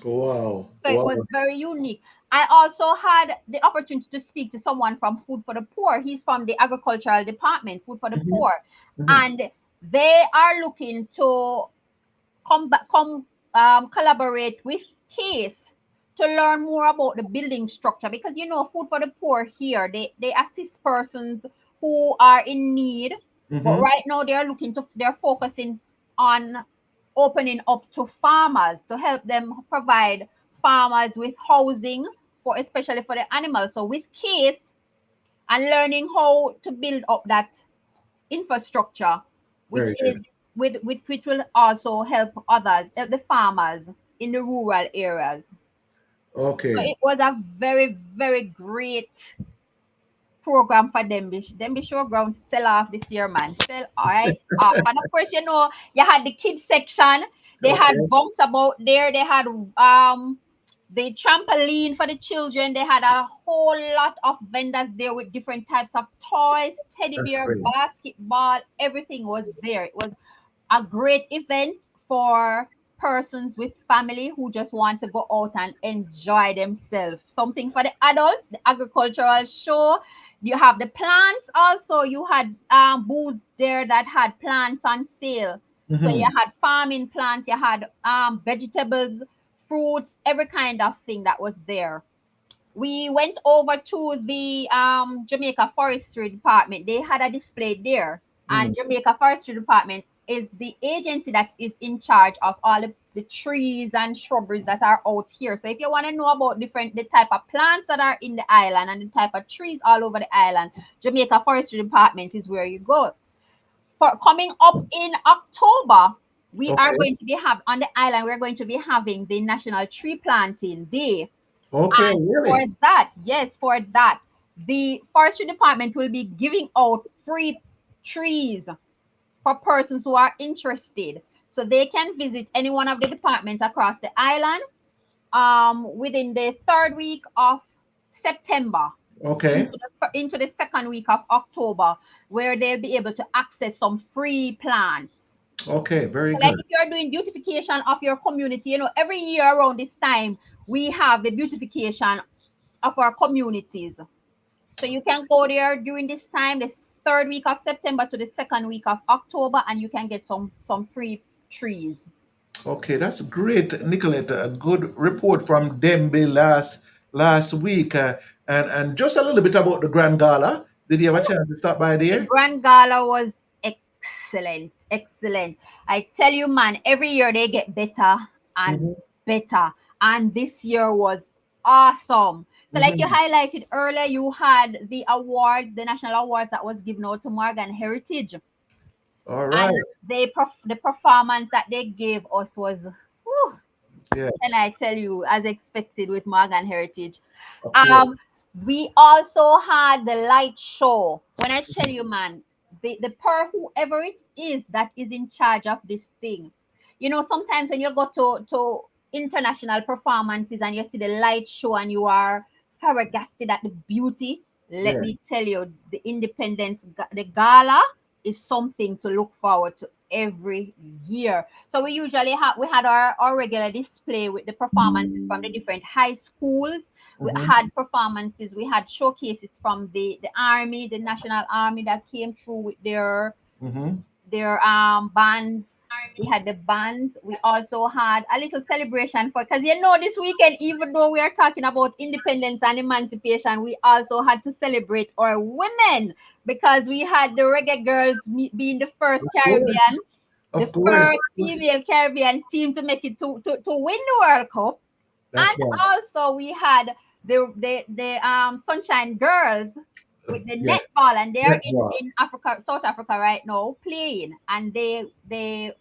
S1: Wow.
S3: So it was
S1: Wow.
S3: very unique. I also had the opportunity to speak to someone from Food for the Poor. He's from the agricultural department, Food for the
S1: Mm-hmm.
S3: Poor,
S1: Mm-hmm.
S3: and they are looking to collaborate with CASE to learn more about the building structure because Food for the Poor here they assist persons who are in need, but
S1: Mm-hmm.
S3: right now they're focusing on opening up to farmers to help them provide farmers with housing for especially for the animals. So with kids and learning how to build up that infrastructure, which
S1: Very
S3: is
S1: good.
S3: which will also help the farmers in the rural areas. So
S1: Okay.
S3: it was a very, very great program for them. Them be showground sell off this year, man. Sell all right off. And of course, you had the kids section. They
S1: Okay.
S3: had bumps about there. They had the trampoline for the children. They had a whole lot of vendors there with different types of toys, teddy
S1: That's
S3: bear,
S1: great.
S3: basketball. Everything was there. It was a great event for persons with family who just want to go out and enjoy themselves. Something for the adults, the agricultural show. You have the plants also. You had booths there that had plants on sale. So you
S1: Hmm.
S3: had farming plants, you had vegetables, fruits, every kind of thing that was there. We went over to the Jamaica Forestry Department. They had a display there, and Jamaica Forestry Department is the agency that is in charge of all the trees and shrubberies that are out here. So if you want to know about the type of plants that are in the island and the type of trees all over the island, Jamaica Forestry Department is where you go. For coming up in October, we are
S1: Okay.
S3: going to be have on the island. We're going to be having the National Tree Planting Day.
S1: Okay.
S3: And for
S1: Really?
S3: that, yes, for that, the forestry department will be giving out free trees for persons who are interested. So they can visit any one of the departments across the island within the third week of September
S1: Okay.
S3: into the second week of October, where they'll be able to access some free plants.
S1: Okay. Very
S3: So like
S1: good.
S3: if you're doing beautification of your community, every year around this time, we have the beautification of our communities. So you can go there during this time, this third week of September to the second week of October, and you can get some free trees.
S1: Okay, that's great, Nicolette. A good report from Dembe last week, and just a little bit about the Grand Gala. Did you have a chance to stop by
S3: The
S1: there?
S3: Grand Gala was excellent, excellent. I tell you, man, every year they get better and
S1: Hmm.
S3: better. And this year was awesome. So, like you
S1: Hmm.
S3: highlighted earlier, you had the awards, the national awards that was given out to Morgan Heritage,
S1: All
S3: and
S1: right.
S3: the performance that they gave us was, whew, can
S1: Yes,
S3: I tell you, as expected with Morgan Heritage.
S1: of course.
S3: Um, we also had the light show. When I tell you, man, whoever it is that is in charge of this thing, sometimes when you go to international performances and you see the light show and you are flabbergasted at the beauty. Let
S1: Yes.
S3: me tell you, the gala is something to look forward to every year. So we had our regular display with the performances from the different high schools. We
S1: Hmm.
S3: had performances, we had showcases from the army, the national army that came through with
S1: Hmm.
S3: their bands. We had the bands. We also had a little celebration for, because this weekend, even though we are talking about independence and emancipation, we also had to celebrate our women, because we had the reggae girls being the first
S1: Of course.
S3: Caribbean, the
S1: Of course.
S3: first female Caribbean team to make it to win the World Cup.
S1: That's
S3: And
S1: right.
S3: also we had the Sunshine Girls with the
S1: Yes.
S3: netball, and they're
S1: Netball.
S3: in Africa, South Africa right now playing, and they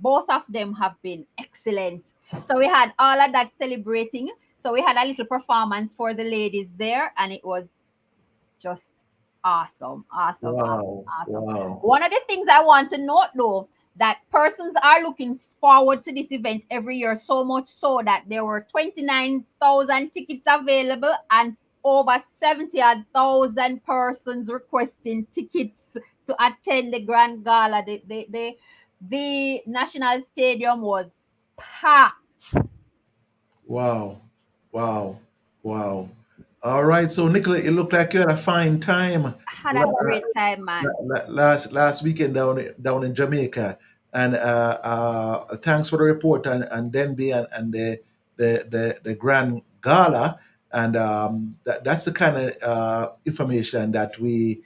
S3: both of them have been excellent. So we had all of that celebrating. So we had a little performance for the ladies there, and it was just awesome, awesome, awesome,
S1: Wow.
S3: awesome.
S1: Wow.
S3: One of the things I want to note though, that persons are looking forward to this event every year, so much so that there were 29,000 tickets available and over 70,000 persons requesting tickets to attend the Grand Gala. The National Stadium was packed.
S1: Wow. Wow. Wow. All right. So, Nicola, it looked like you had a fine time
S3: I had a great time, man.
S1: last weekend down in Jamaica, and thanks for the report and Denby and the Grand Gala, and that's the kind of information that we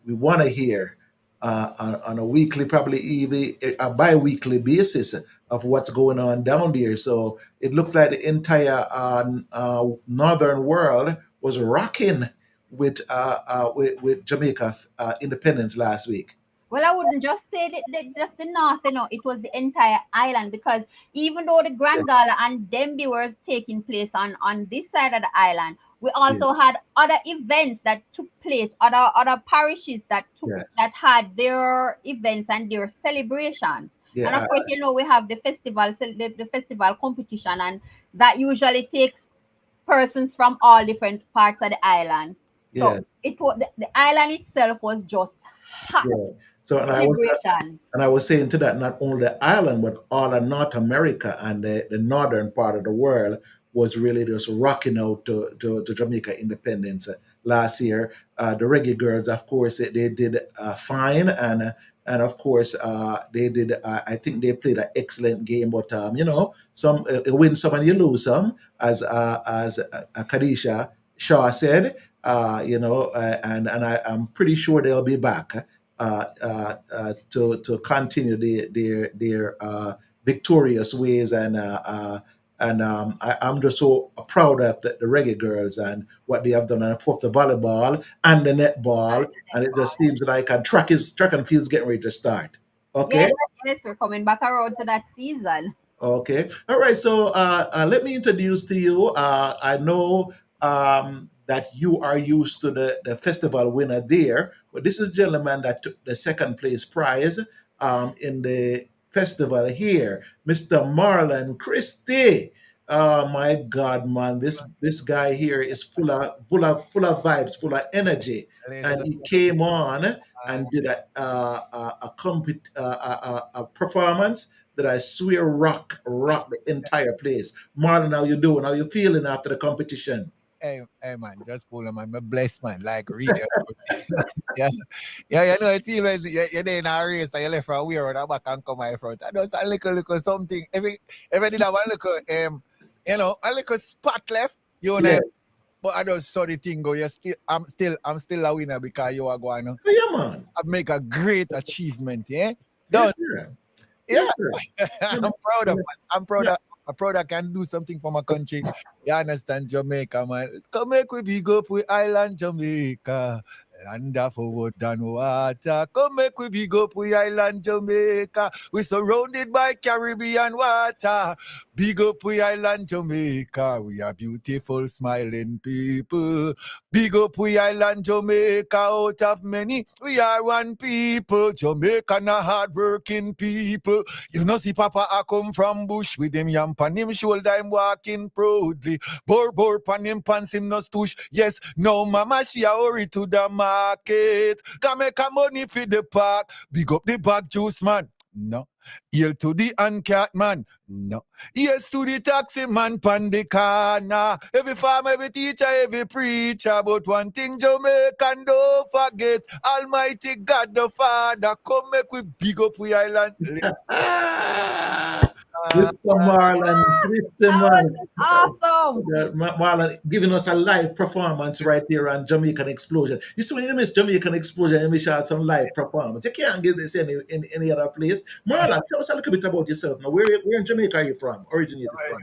S1: want to hear on a weekly, probably even a bi-weekly basis of what's going on down there. So it looks like the entire northern world was rocking with Jamaica independence last week.
S3: Well, I wouldn't just say just the north, it was the entire island, because even though the
S1: Yeah,
S3: Grand Gala and Dembi was taking place on this side of the island, we
S1: yeah,
S3: also had other events that took place, other parishes
S1: yes,
S3: that had their events and their celebrations. And
S1: Yeah,
S3: of course, you know, we have the festival, so the festival competition, and that usually takes persons from all different parts of the island. So
S1: yeah,
S3: it was the island itself was just hot
S1: yeah. So
S3: celebration.
S1: and I was saying to that not only the island but all of North America and the northern part of the world was really just rocking out to Jamaica independence last year. The Reggae Girls, of course, they did fine, and of course they did. I think they played an excellent game, but you know, some you win some and you lose some, as Kadisha Shaw said. You know, and I'm pretty sure they'll be back to continue their victorious ways, and I'm just so proud of the Reggae Girls and what they have done, and both the volleyball and the netball, and it just seems like track and field's getting ready to start. Okay.
S3: Yes, yes, we're coming back around to that season.
S1: Okay. All right. So let me introduce to you. I know that you are used to the festival winner there, but this is a gentleman that took the second place prize in the festival here, Mr. Marlon Christie. Oh my God, man! This guy here is full of vibes, full of energy, and
S5: Listen,
S1: he came on
S5: man.
S1: and did a performance that I swear rock the entire place. Marlon, how you doing? How you feeling after the competition?
S5: Hey, man, just cool, man. I'm blessed, man. Like, really. Yeah, yeah, you know, it feels like you're there in a race and you left from where the back and come my front. I know it's a little something. If I did have a little, a little spot left, you
S1: Yeah,
S5: know, but I don't saw the thing go. I'm still a winner because you are going to
S1: oh, yeah, man.
S5: make a great achievement, yeah?
S1: Yes,
S5: Don't,
S1: sir.
S5: yeah.
S1: Yes, sir. You
S5: I'm
S1: know,
S5: proud
S1: you
S5: of
S1: know,
S5: man. I'm proud I can do something for my country. You understand Jamaica, man. Come make we big up with island Jamaica. Land of wood and water. Come make we big up with island Jamaica. We surrounded by Caribbean water. Big up we island Jamaica. We are beautiful, smiling people. Big up we island Jamaica. Out of many, we are one people. Jamaican a hardworking people. You know, see, Papa, I come from bush with him yamp on him shoulder, I'm walking proudly. Bor pan him pants, him no stush. Yes, no, mama, she a hurry to the market. Can make a money for the park. Big up the bag juice, man. No. Hail to the uncat man. No. Yes to the taxi man pan the corner. Every farmer, every teacher, every preacher. But one thing Jamaican don't forget. Almighty God the Father. Come make we big up we island.
S1: Ah,
S5: Uh,
S1: Mr. Marlon
S3: That was
S1: Christeman.
S3: awesome.
S1: Marlon giving us a live performance right here on Jamaican Explosion. You see, when you miss Jamaican Explosion, you miss out some live performance. You can't get this any other place. Marlon, tell us a little bit about yourself. Now, where in Jamaica are you from? Originated from?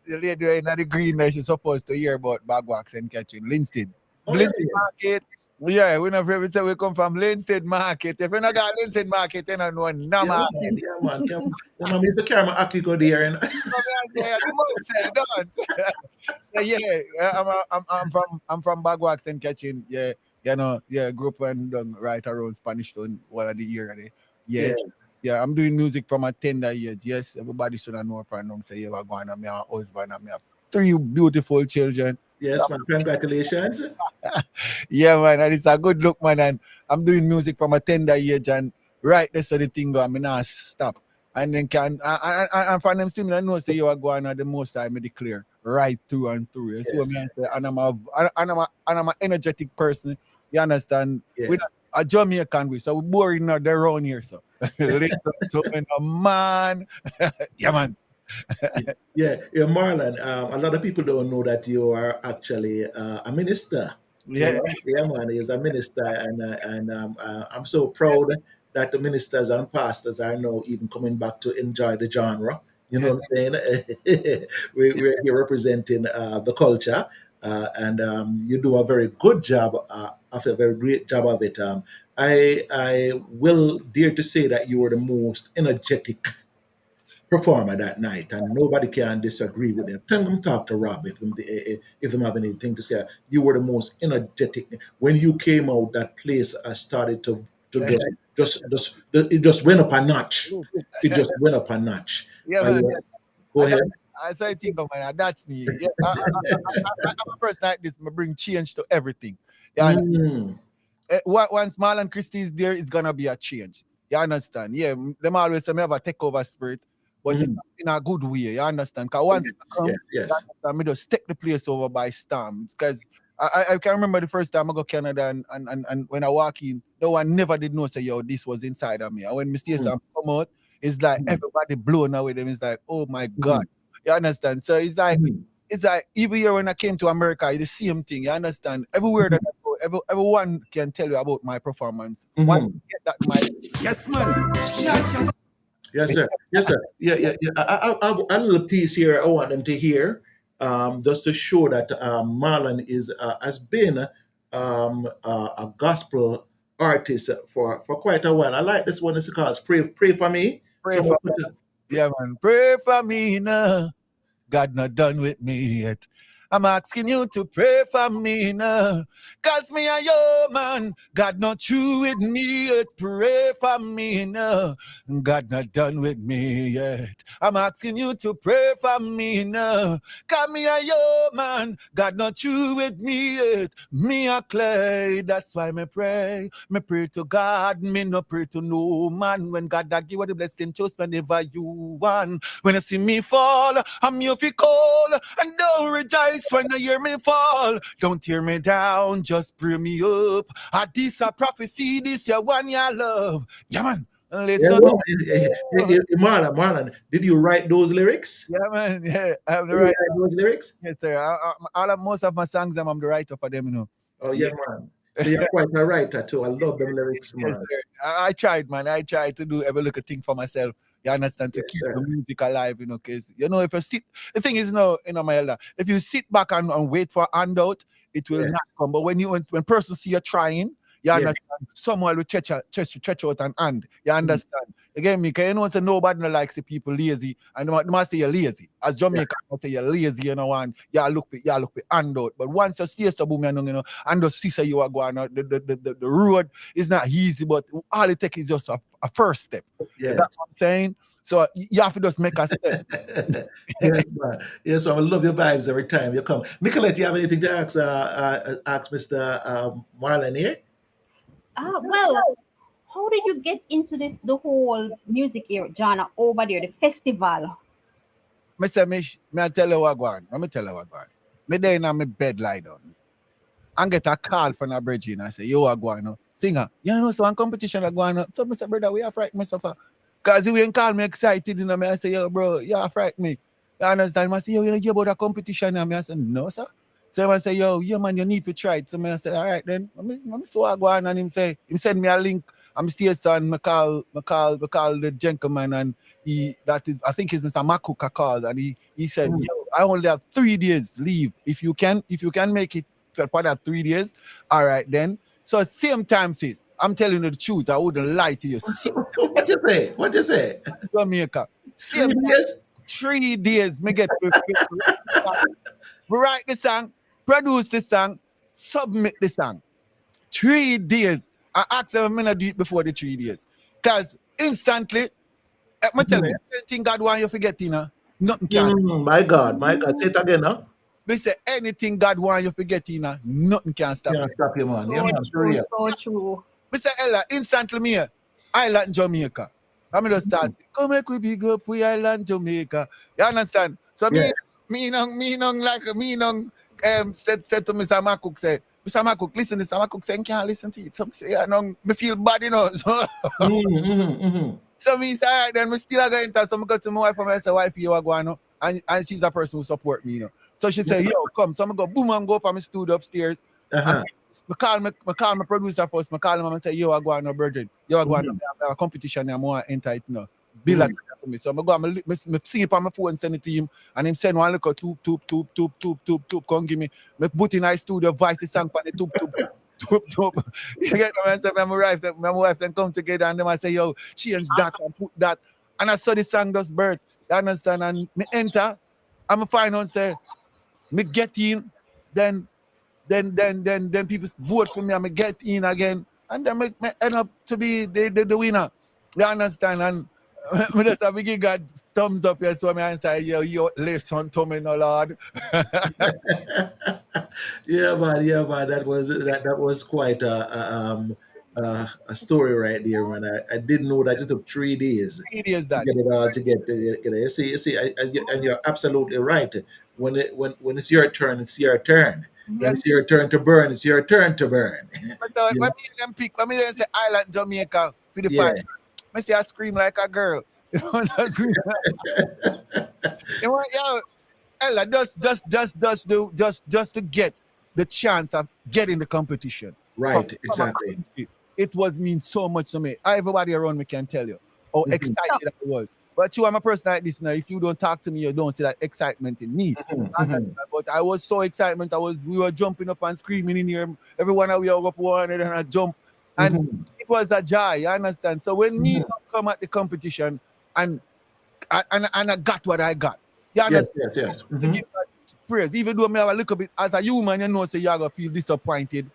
S5: the lady in the green that she's supposed to hear about bagwax and catching Linstead.
S1: Oh, yeah,
S5: Linstead
S1: yeah.
S5: Market. Yeah, we never ever say we come from Linstead Market. If you not got Linstead Market, then I know no
S1: Yeah,
S5: man.
S1: man. Yeah, man. Yeah, man. Yeah, man. Used to carry my Aki go there. And
S5: You must say don't. So yeah, I'm from Bagwax and catching. Yeah, yeah, grew up and right around Spanish Town, one of the year there. Yeah,
S1: yeah,
S5: yeah, I'm doing music from a tender age. Yes, everybody should know for now. Say you are going and me a husband and me have three beautiful children.
S1: yes, man. Congratulations.
S5: Yeah, man, and it's a good look, man. And I'm doing music from a tender age, and right that's the thing go. I mean, I stop. And then and from them similar know say you are going at the most I me declare right through and through. You see what
S1: Yes,
S5: I say? And I'm a energetic person. You understand? We're
S1: yes.
S5: not a Jamaican we so we're boring not around here. So listen to me, no, man. Yeah, man.
S1: Yeah, yeah, Marlon. A lot of people don't know that you are actually a minister. You
S5: Yeah.
S1: know, yeah, man, he's a minister, and I'm so proud that the ministers and pastors are now even coming back to enjoy the genre. You know
S5: Yes.
S1: what I'm saying? We're here representing the culture, and you do a very good job, of a very great job of it. I will dare to say that you were the most energetic performer that night, and nobody can disagree with them. Tell them talk to Rob if them have anything to say. You were the most energetic. When you came out, that place started to to it just went up a notch. It just went up a notch.
S5: Yeah,
S1: Are
S5: man.
S1: you, go
S5: And
S1: ahead.
S5: as I think of man, that's me. Yeah, I'm a person like this. I bring change to everything. Yeah,
S1: Mm,
S5: once Marlon Christie is there, it's gonna be a change. You understand? Yeah, them always say me have a takeover spirit, but it's
S1: mm.
S5: in a good way. You understand? Because once I
S1: Yes,
S5: come,
S1: yes,
S5: you
S1: yes.
S5: understand, me just take the place over by storm. Because I can remember the first time I go Canada and when I walk in, no one never did know say yo this was inside of me. And when Mr.
S1: Mm,
S5: Sam come out, it's like
S1: mm,
S5: everybody blown away. Them it's like oh my god.
S1: mm,
S5: You understand? So
S1: mm,
S5: it's like even here when I came to America, it's the same thing. You understand? Everywhere that I go, everyone can tell you about my performance. Once
S1: mm.
S5: you get that my
S4: Yes, man.
S1: Yes, sir. Yes, sir. Yeah, yeah, yeah. A little piece here I want them to hear, just to show that Marlon is has been a gospel artist for quite a while. I like this one. It's called "Pray for Me."
S5: pray
S1: So we'll
S5: for
S1: put it.
S5: yeah man, pray for me now. God not done with me yet. I'm asking you to pray for me now. Cause me a yo man. God not through with me yet. Pray for me now. God not done with me yet. I'm asking you to pray for me now. Cause me a yo man. God not through with me yet. Me a clay. That's why me pray. Me pray to God. Me no pray to no man. When God da give you the blessing, just whenever you want. When you see me fall, I'm you fi call, and don't rejoice when you hear me fall. Don't tear me down, just pray me up. This a prophecy, this your one you love. Yeah man,
S1: Yeah,
S5: listen.
S1: well, Marlon, Marlon, did you write those lyrics?
S5: Yeah man, yeah, I have the
S1: Did you
S5: right.
S1: write those lyrics?
S5: Yes sir. Most of my songs, I'm the writer for them, you know.
S1: Oh
S5: Yeah.
S1: yeah, man. So you're quite a writer too. I love them lyrics,
S5: Yes,
S1: man.
S5: sir. I tried, man. I tried to do every little thing for myself. You understand? To
S1: Yes,
S5: keep the
S1: sir.
S5: music alive, you know, because you know, if you sit the thing is my elder, if you sit back and wait for a handout, it will
S1: Yes,
S5: not come. But when person see you trying, you
S1: yes.
S5: understand, someone will stretch out an hand. You
S1: Mm.
S5: understand? Again, me, cause you know, say nobody no likes the people lazy, and they must say you're lazy. As
S1: Yeah.
S5: Jamaica, I say you're lazy, you know, and you look for handout. But once you see something, you know, and just see say you are going out, the road is not easy, but all it takes is just a first step. You got
S1: Yes.
S5: what I'm saying? So you have to just make a step.
S1: Yes, man. Yes, I love your vibes every time you come. Nicolette, you have anything to ask Mr. Marlon here?
S3: Well, how did you get into the whole music era genre over there, the festival?
S5: Me say me I tell you what going. Let me tell you what going. Me there in my bed lie down and get a call from a bridge and I say, yo, what going on? Singer, you know, so one competition are going on. So I say, brother, we are frightened myself. Because he went call me excited, you know, me I say, yo, bro, you are frightened me. You understand? I say, yo, you hear about a competition? And I say, no, sir. So I say, yo, yeah, man, you need to try it. So I say, all right, then. Let me so I go on and him send me a link. I'm still son, I call the gentleman and I think it's Mr. Makuk I called and he said,
S1: Mm.
S5: yo, I only have 3 days leave. If you can make it for that 3 days, all right then. So same time, sis. I'm telling you the truth. I wouldn't lie to you. Same
S1: What you say? What you say?
S5: Jamaica.
S1: Three
S5: Same time,
S1: days?
S5: 3 days. Me get to write the song, produce the song, submit the song. 3 days. I asked them I'm gonna do it before the 3 days. Because instantly, I tell you,
S1: Mm.
S5: anything God want you to get in, nothing can.
S1: Mm, my God, my God. Say it again, huh?
S5: They say anything God want you to get in, nothing can stop
S1: Yeah,
S5: it.
S1: stop you, man. Yeah,
S3: So
S1: man. For
S3: true,
S1: real.
S3: so true.
S5: Mr. Ella, instantly me, Island Jamaica. I'm just start. Come make we big up we Island Jamaica. You understand? So
S1: Yeah.
S5: said to Mr. Makuk say, Mr. Makuk, listen to Mr. Makuk say, can't listen to it. So me say, yeah, no, me feel bad, you know.
S1: Mm, mm.
S5: So me say, all right, then we still going to so I go to my wife and I say, wife, you are going on. And she's a person who support me, you know. So she say, yo, come. So I go, boom, and go up on my studio upstairs.
S1: Uh-huh.
S5: I call my producer first. I call him and say, yo, I go on no virgin. Yo, I go on a competition and I want to enter it now. Bill that for me. So I go and I sing it on my phone and send it to him. And him send one look at toop, come give me. I put in my studio, voice the song for the toop. You get what I'm saying? My wife then come together and them I say, yo, change that and put that. And I saw the song just birth. You understand? And me enter, I'm a find out say, me get in, then people vote for me and me get in again. and then me end up to be the winner. You understand? And me just have to give God thumbs up here, so I say, yo, listen to me, no Lord.
S1: Yeah, man. Yeah, man. That was quite a story right there, man. I didn't know that it took 3 days
S5: It is
S1: to
S5: that.
S1: get it all to get it. You see, and you're absolutely right. When it's your turn, it's your turn. When
S5: Yes.
S1: it's your turn to burn, it's your turn to burn.
S5: But
S1: You
S5: when
S1: know?
S5: me them pick, when me them say Island Jamaica for the
S1: Yeah,
S5: final, I say I scream like a girl. You know, I scream you know, yo, Ella, just to get the chance of getting the competition
S1: right.
S5: from a
S1: Exactly.
S5: country, it was mean so much to me. Everybody around me can tell you how
S1: Mhm,
S5: excited I was. But you, I'm a person like this now. If you don't talk to me, you don't see that excitement in me.
S1: mhm,
S5: And
S1: mhm.
S5: but I was so excited. We were jumping up and screaming in here. Everyone we were up wanted and I jump, and
S1: Mhm,
S5: it was a joy. You understand? So when me
S1: mhm.
S5: come at the competition and and I got what I got. You
S1: Yes,
S5: understand?
S1: yes, yes.
S5: To give
S1: Mhm.
S5: God praise, even though me have a little bit as a human, you know, say you're gonna feel disappointed.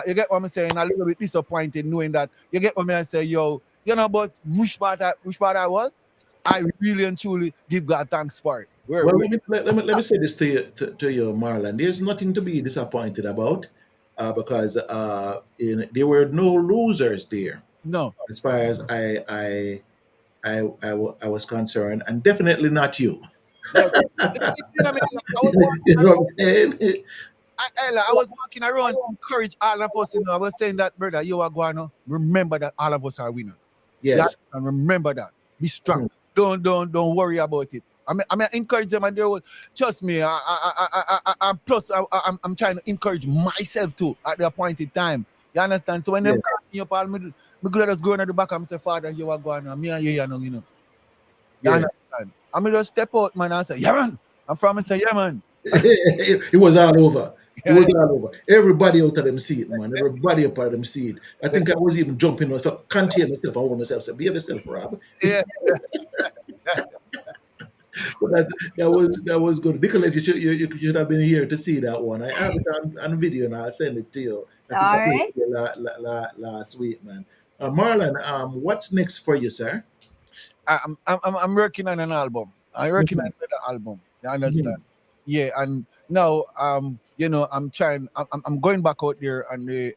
S5: You get what I'm saying? A little bit disappointed knowing that you get what I say, yo, you know, but which part I was, I really and truly give God thanks for it.
S1: Well, let me say this to you, Marlon. There's nothing to be disappointed about, because there were no losers there,
S5: No.
S1: as far as I was concerned, and definitely not you.
S5: Yes. You know, what I mean, I was
S1: You know what I'm saying?
S5: Ella, I was walking around, encourage all of us. You know, I was saying that, brother, you are going to remember that all of us are winners. Yeah,
S1: Yes.
S5: and remember that. Be strong.
S1: Mhm.
S5: Don't worry about it. I mean, encourage them, and there was trust me. And plus, I'm trying to encourage myself too at the appointed time. You understand? So when them
S1: Yes.
S5: call me up, me good at us going at the back. I'm say, Father, you are going on. Me and you, you know. You
S1: Yeah.
S5: understand? I mean, just step out, man, and say, yeah, man. I'm from and say, yeah, man.
S1: It was all over. It
S5: Yeah,
S1: was all over. Everybody out of them seat, man. Everybody up out of them seat. I think I was even jumping. I contain myself. I hold myself. Say, behave yourself, Rob.
S5: yeah.
S1: But that was good. Nicolette, you should have been here to see that one. I have it on video and I'll send it to you. I think I
S3: All
S1: played it
S3: right.
S1: to you last week, man. Marlon, what's next for you, sir?
S5: I'm working on an album. I'm working on
S1: Mhm,
S5: another album. You understand?
S1: mhm.
S5: Yeah, and now you know, I'm trying. I'm going back out there and the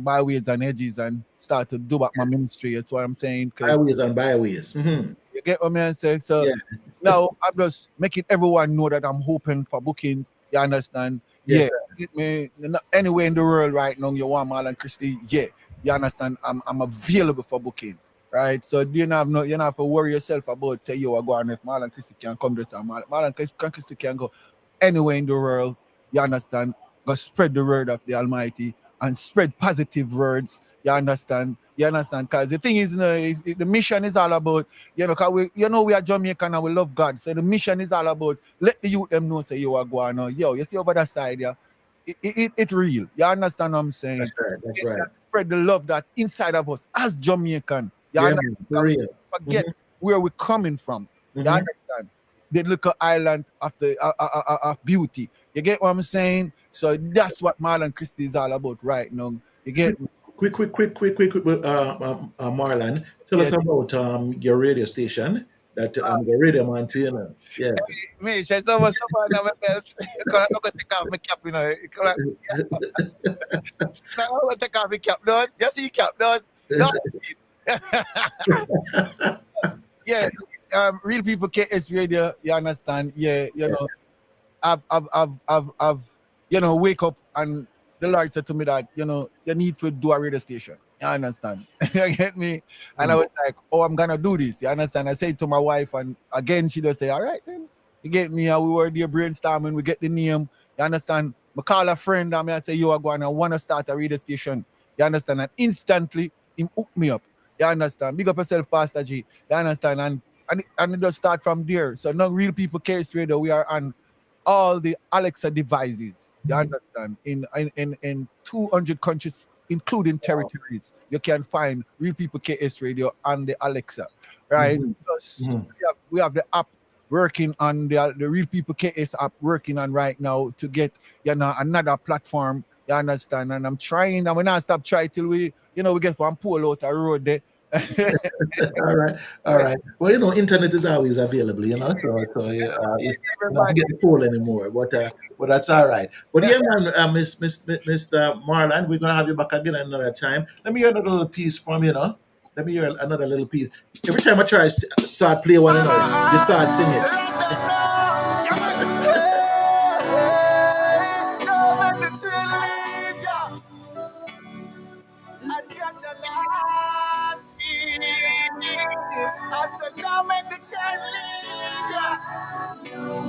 S5: byways and edges and start to do back my ministry. That's what I'm saying. Because
S1: Highways and byways. Mhm.
S5: you get what I'm saying. So
S1: Yeah.
S5: now I'm just making everyone know that I'm hoping for bookings. You understand?
S1: Yes,
S5: Yeah.
S1: sir.
S5: Get me anywhere in the world right now. You want Marlon Christie? Yeah. You understand? I'm available for bookings. Right. So you don't have to worry yourself about say you are going if Marlon Christie can come this and Christie can go anywhere in the world. You understand? Go spread the word of the Almighty and spread positive words. You understand? You understand? Because the thing is, you know, if the mission is all about, you know, cause we are Jamaican and we love God. So the mission is all about let the youth them know say you are going on. Yo, you see over that side, yeah. It real. You understand what I'm saying?
S1: That's right. That's
S5: It
S1: right.
S5: can spread the love that inside of us as Jamaican. You
S1: Yeah,
S5: understand?
S1: man. For
S5: 'Cause we
S1: real.
S5: forget
S1: Hmm.
S5: where we're coming from. You
S1: Hmm.
S5: understand? The little island of of beauty. You get what I'm saying? So that's what Marlon Christie is all about right now. You
S1: Quick,
S5: get me?
S1: quick, Marlon. Tell
S5: Yeah.
S1: us about your radio station that the radio man, you know. Yes.
S5: Me, she's someone my best. I'm gonna take off my cap, you know. I'm gonna take off my cap, don't you see cap, don't don't yeah. Real people KS radio, you understand? Yeah, you
S1: Yeah.
S5: know, I've you know, wake up and the Lord said to me that, you know, you need to do a radio station. You understand? You get me? And I
S1: Mm.
S5: was like, oh, I'm gonna do this. You understand? I said to my wife, and again she just say, all right, then you get me. And we were there brainstorming, we get the name. You understand? I call a friend and I say, you are going to want to start a radio station. You understand? And instantly him hook me up. You understand? Big up yourself, Pastor G. You understand? And it just start from there. So now real people case radio, we are on all the Alexa devices. You understand? In 200 countries, including territories, you can find Real People KS Radio on the Alexa, right?
S1: Mhm.
S5: Plus,
S1: Mhm.
S5: we have the app working on the Real People KS app working on right now to get, you know, another platform. You understand? And I'm trying, and we not stop trying till we, we get one pole out a road there.
S1: All right, all right. Well, internet is always available, so you don't
S5: Everybody.
S1: get the poll anymore, but that's all right. But yeah, man, Mr. Marlon, we're gonna have you back again another time. Let me hear another little piece from Let me hear another little piece. Every time I try to start play one, you start singing.
S5: I said, now make the train leave ya.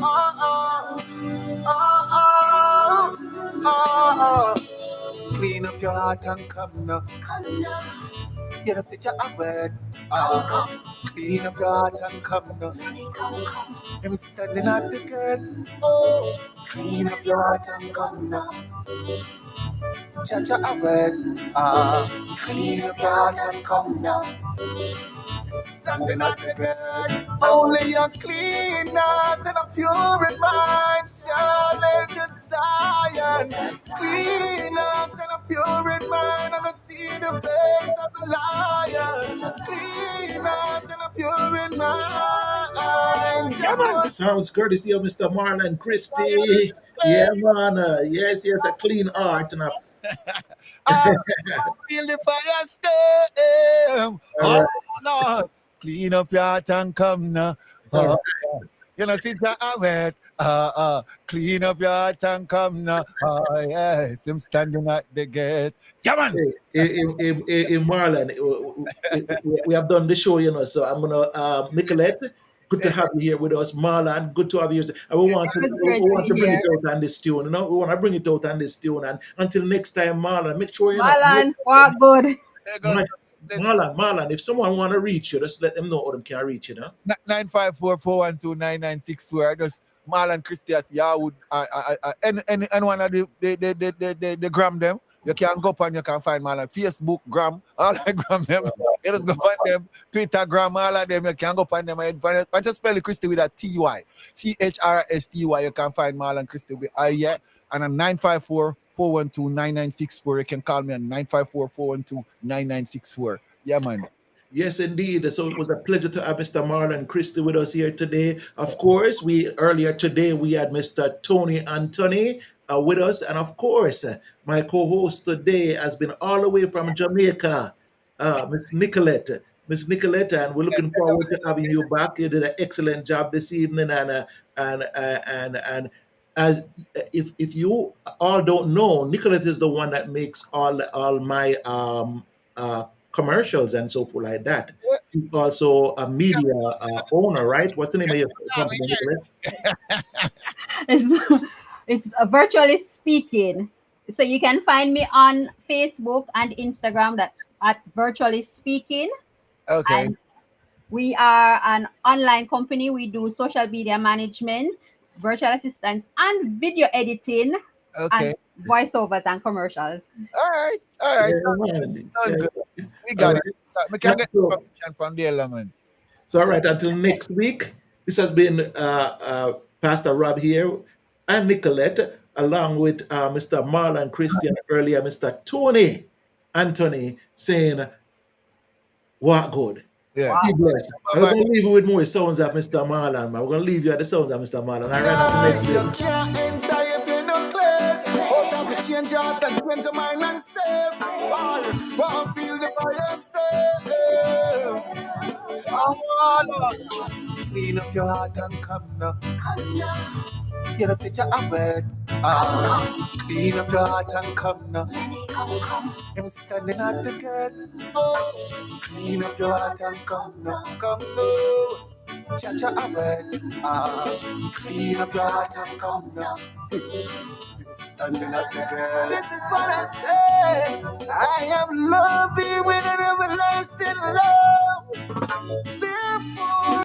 S5: Oh, oh, oh, oh, oh. Clean up your heart and come now. You know, sit your word. Clean up your heart and come now. I'm standing at the gate. Oh, clean up your heart and come now. Cha cha word. Clean up your heart and come now. Standing at the gate, only a clean heart and a pure in mind shall enter Zion. Clean heart and a pure in mind, I'm gonna see the face of the lion. Clean heart and a pure in mind.
S1: Yeah, man, the sounds courtesy of Mr. Marlon Christie. Yeah, man. Yes, a clean art and a.
S5: I feel the fire stem.
S1: All
S5: Oh
S1: right.
S5: no, clean up your heart and come now.
S1: All right.
S5: You know, sit down wet. Clean up your heart and come now. Oh, yes, I'm standing at the gate. Yeah, man.
S1: Marlon, we have done the show, so I'm gonna Nicolette. Good to have you here with us, Marlon. Good to have you here. And we want to
S3: It's
S1: we
S3: great to
S1: want
S3: be
S1: to bring
S3: here.
S1: it out on this tune. We want to bring it out on this tune. And until next time, Marlon, make sure
S3: Marlon, walk good.
S5: There goes
S1: Marlon. If someone want to reach you, just let them know how they can reach you.
S5: 954-412-9962. I just Marlon Christie at Yahoo. And one of the gram them. You can go up and you can find Marlon. Facebook, gram, all I gram them. You just go find them. Twitter, gram, all of them. You can go find them. But just spell Christie with a T-Y. CHRSTY. You can find Marlon Christie with I, and on 954-412-9964. You can call me on 954-412-9964. Yeah, man.
S1: Yes, indeed. So it was a pleasure to have Mr. Marlon Christie with us here today. Of course, earlier today we had Mr. Tony Anthony with us, and of course, my co-host today has been all the way from Jamaica, Miss Nicolette. Miss Nicolette, and we're looking forward to having you back. You did an excellent job this evening, and as if you all don't know, Nicolette is the one that makes all my commercials and so forth like that. He's also a media owner, right? What's the name of your company, Nicolette?
S3: It's virtually speaking. So you can find me on Facebook and Instagram. That's at virtually speaking.
S5: Okay.
S3: And we are an online company. We do social media management, virtual assistance, and video editing,
S5: Okay.
S3: and voiceovers and commercials.
S5: All right.
S1: Yeah,
S5: Sounds
S1: man.
S5: good. We
S1: All
S5: got
S1: right.
S5: it. We can get
S1: So,
S5: information from there, man.
S1: all right, until next week, this has been Pastor Rob here and Nicolette, along with Mr. Marlon Christian, earlier Mr. Tony Anthony, saying, what good?
S5: Yeah.
S1: Be blessed. I'm
S5: Bye-bye.
S1: going to leave you with more sounds of Mr. Marlon, man. We're going to leave you at the sounds of Mr. Marlon. All right, until next week.
S5: You can't enter if you don't clear. Out of the change your heart and change your mind and save. One feel the fire stay. Oh, Lord. Clean up your heart and come now. You know, sit your word. Clean up your heart and come now. I'm standing at the gate. Oh, clean up your heart and come now. Come now. Cha-cha word. Clean up your heart and come now. Standing at the gate. This is what I say. I am loving with an everlasting love. Therefore.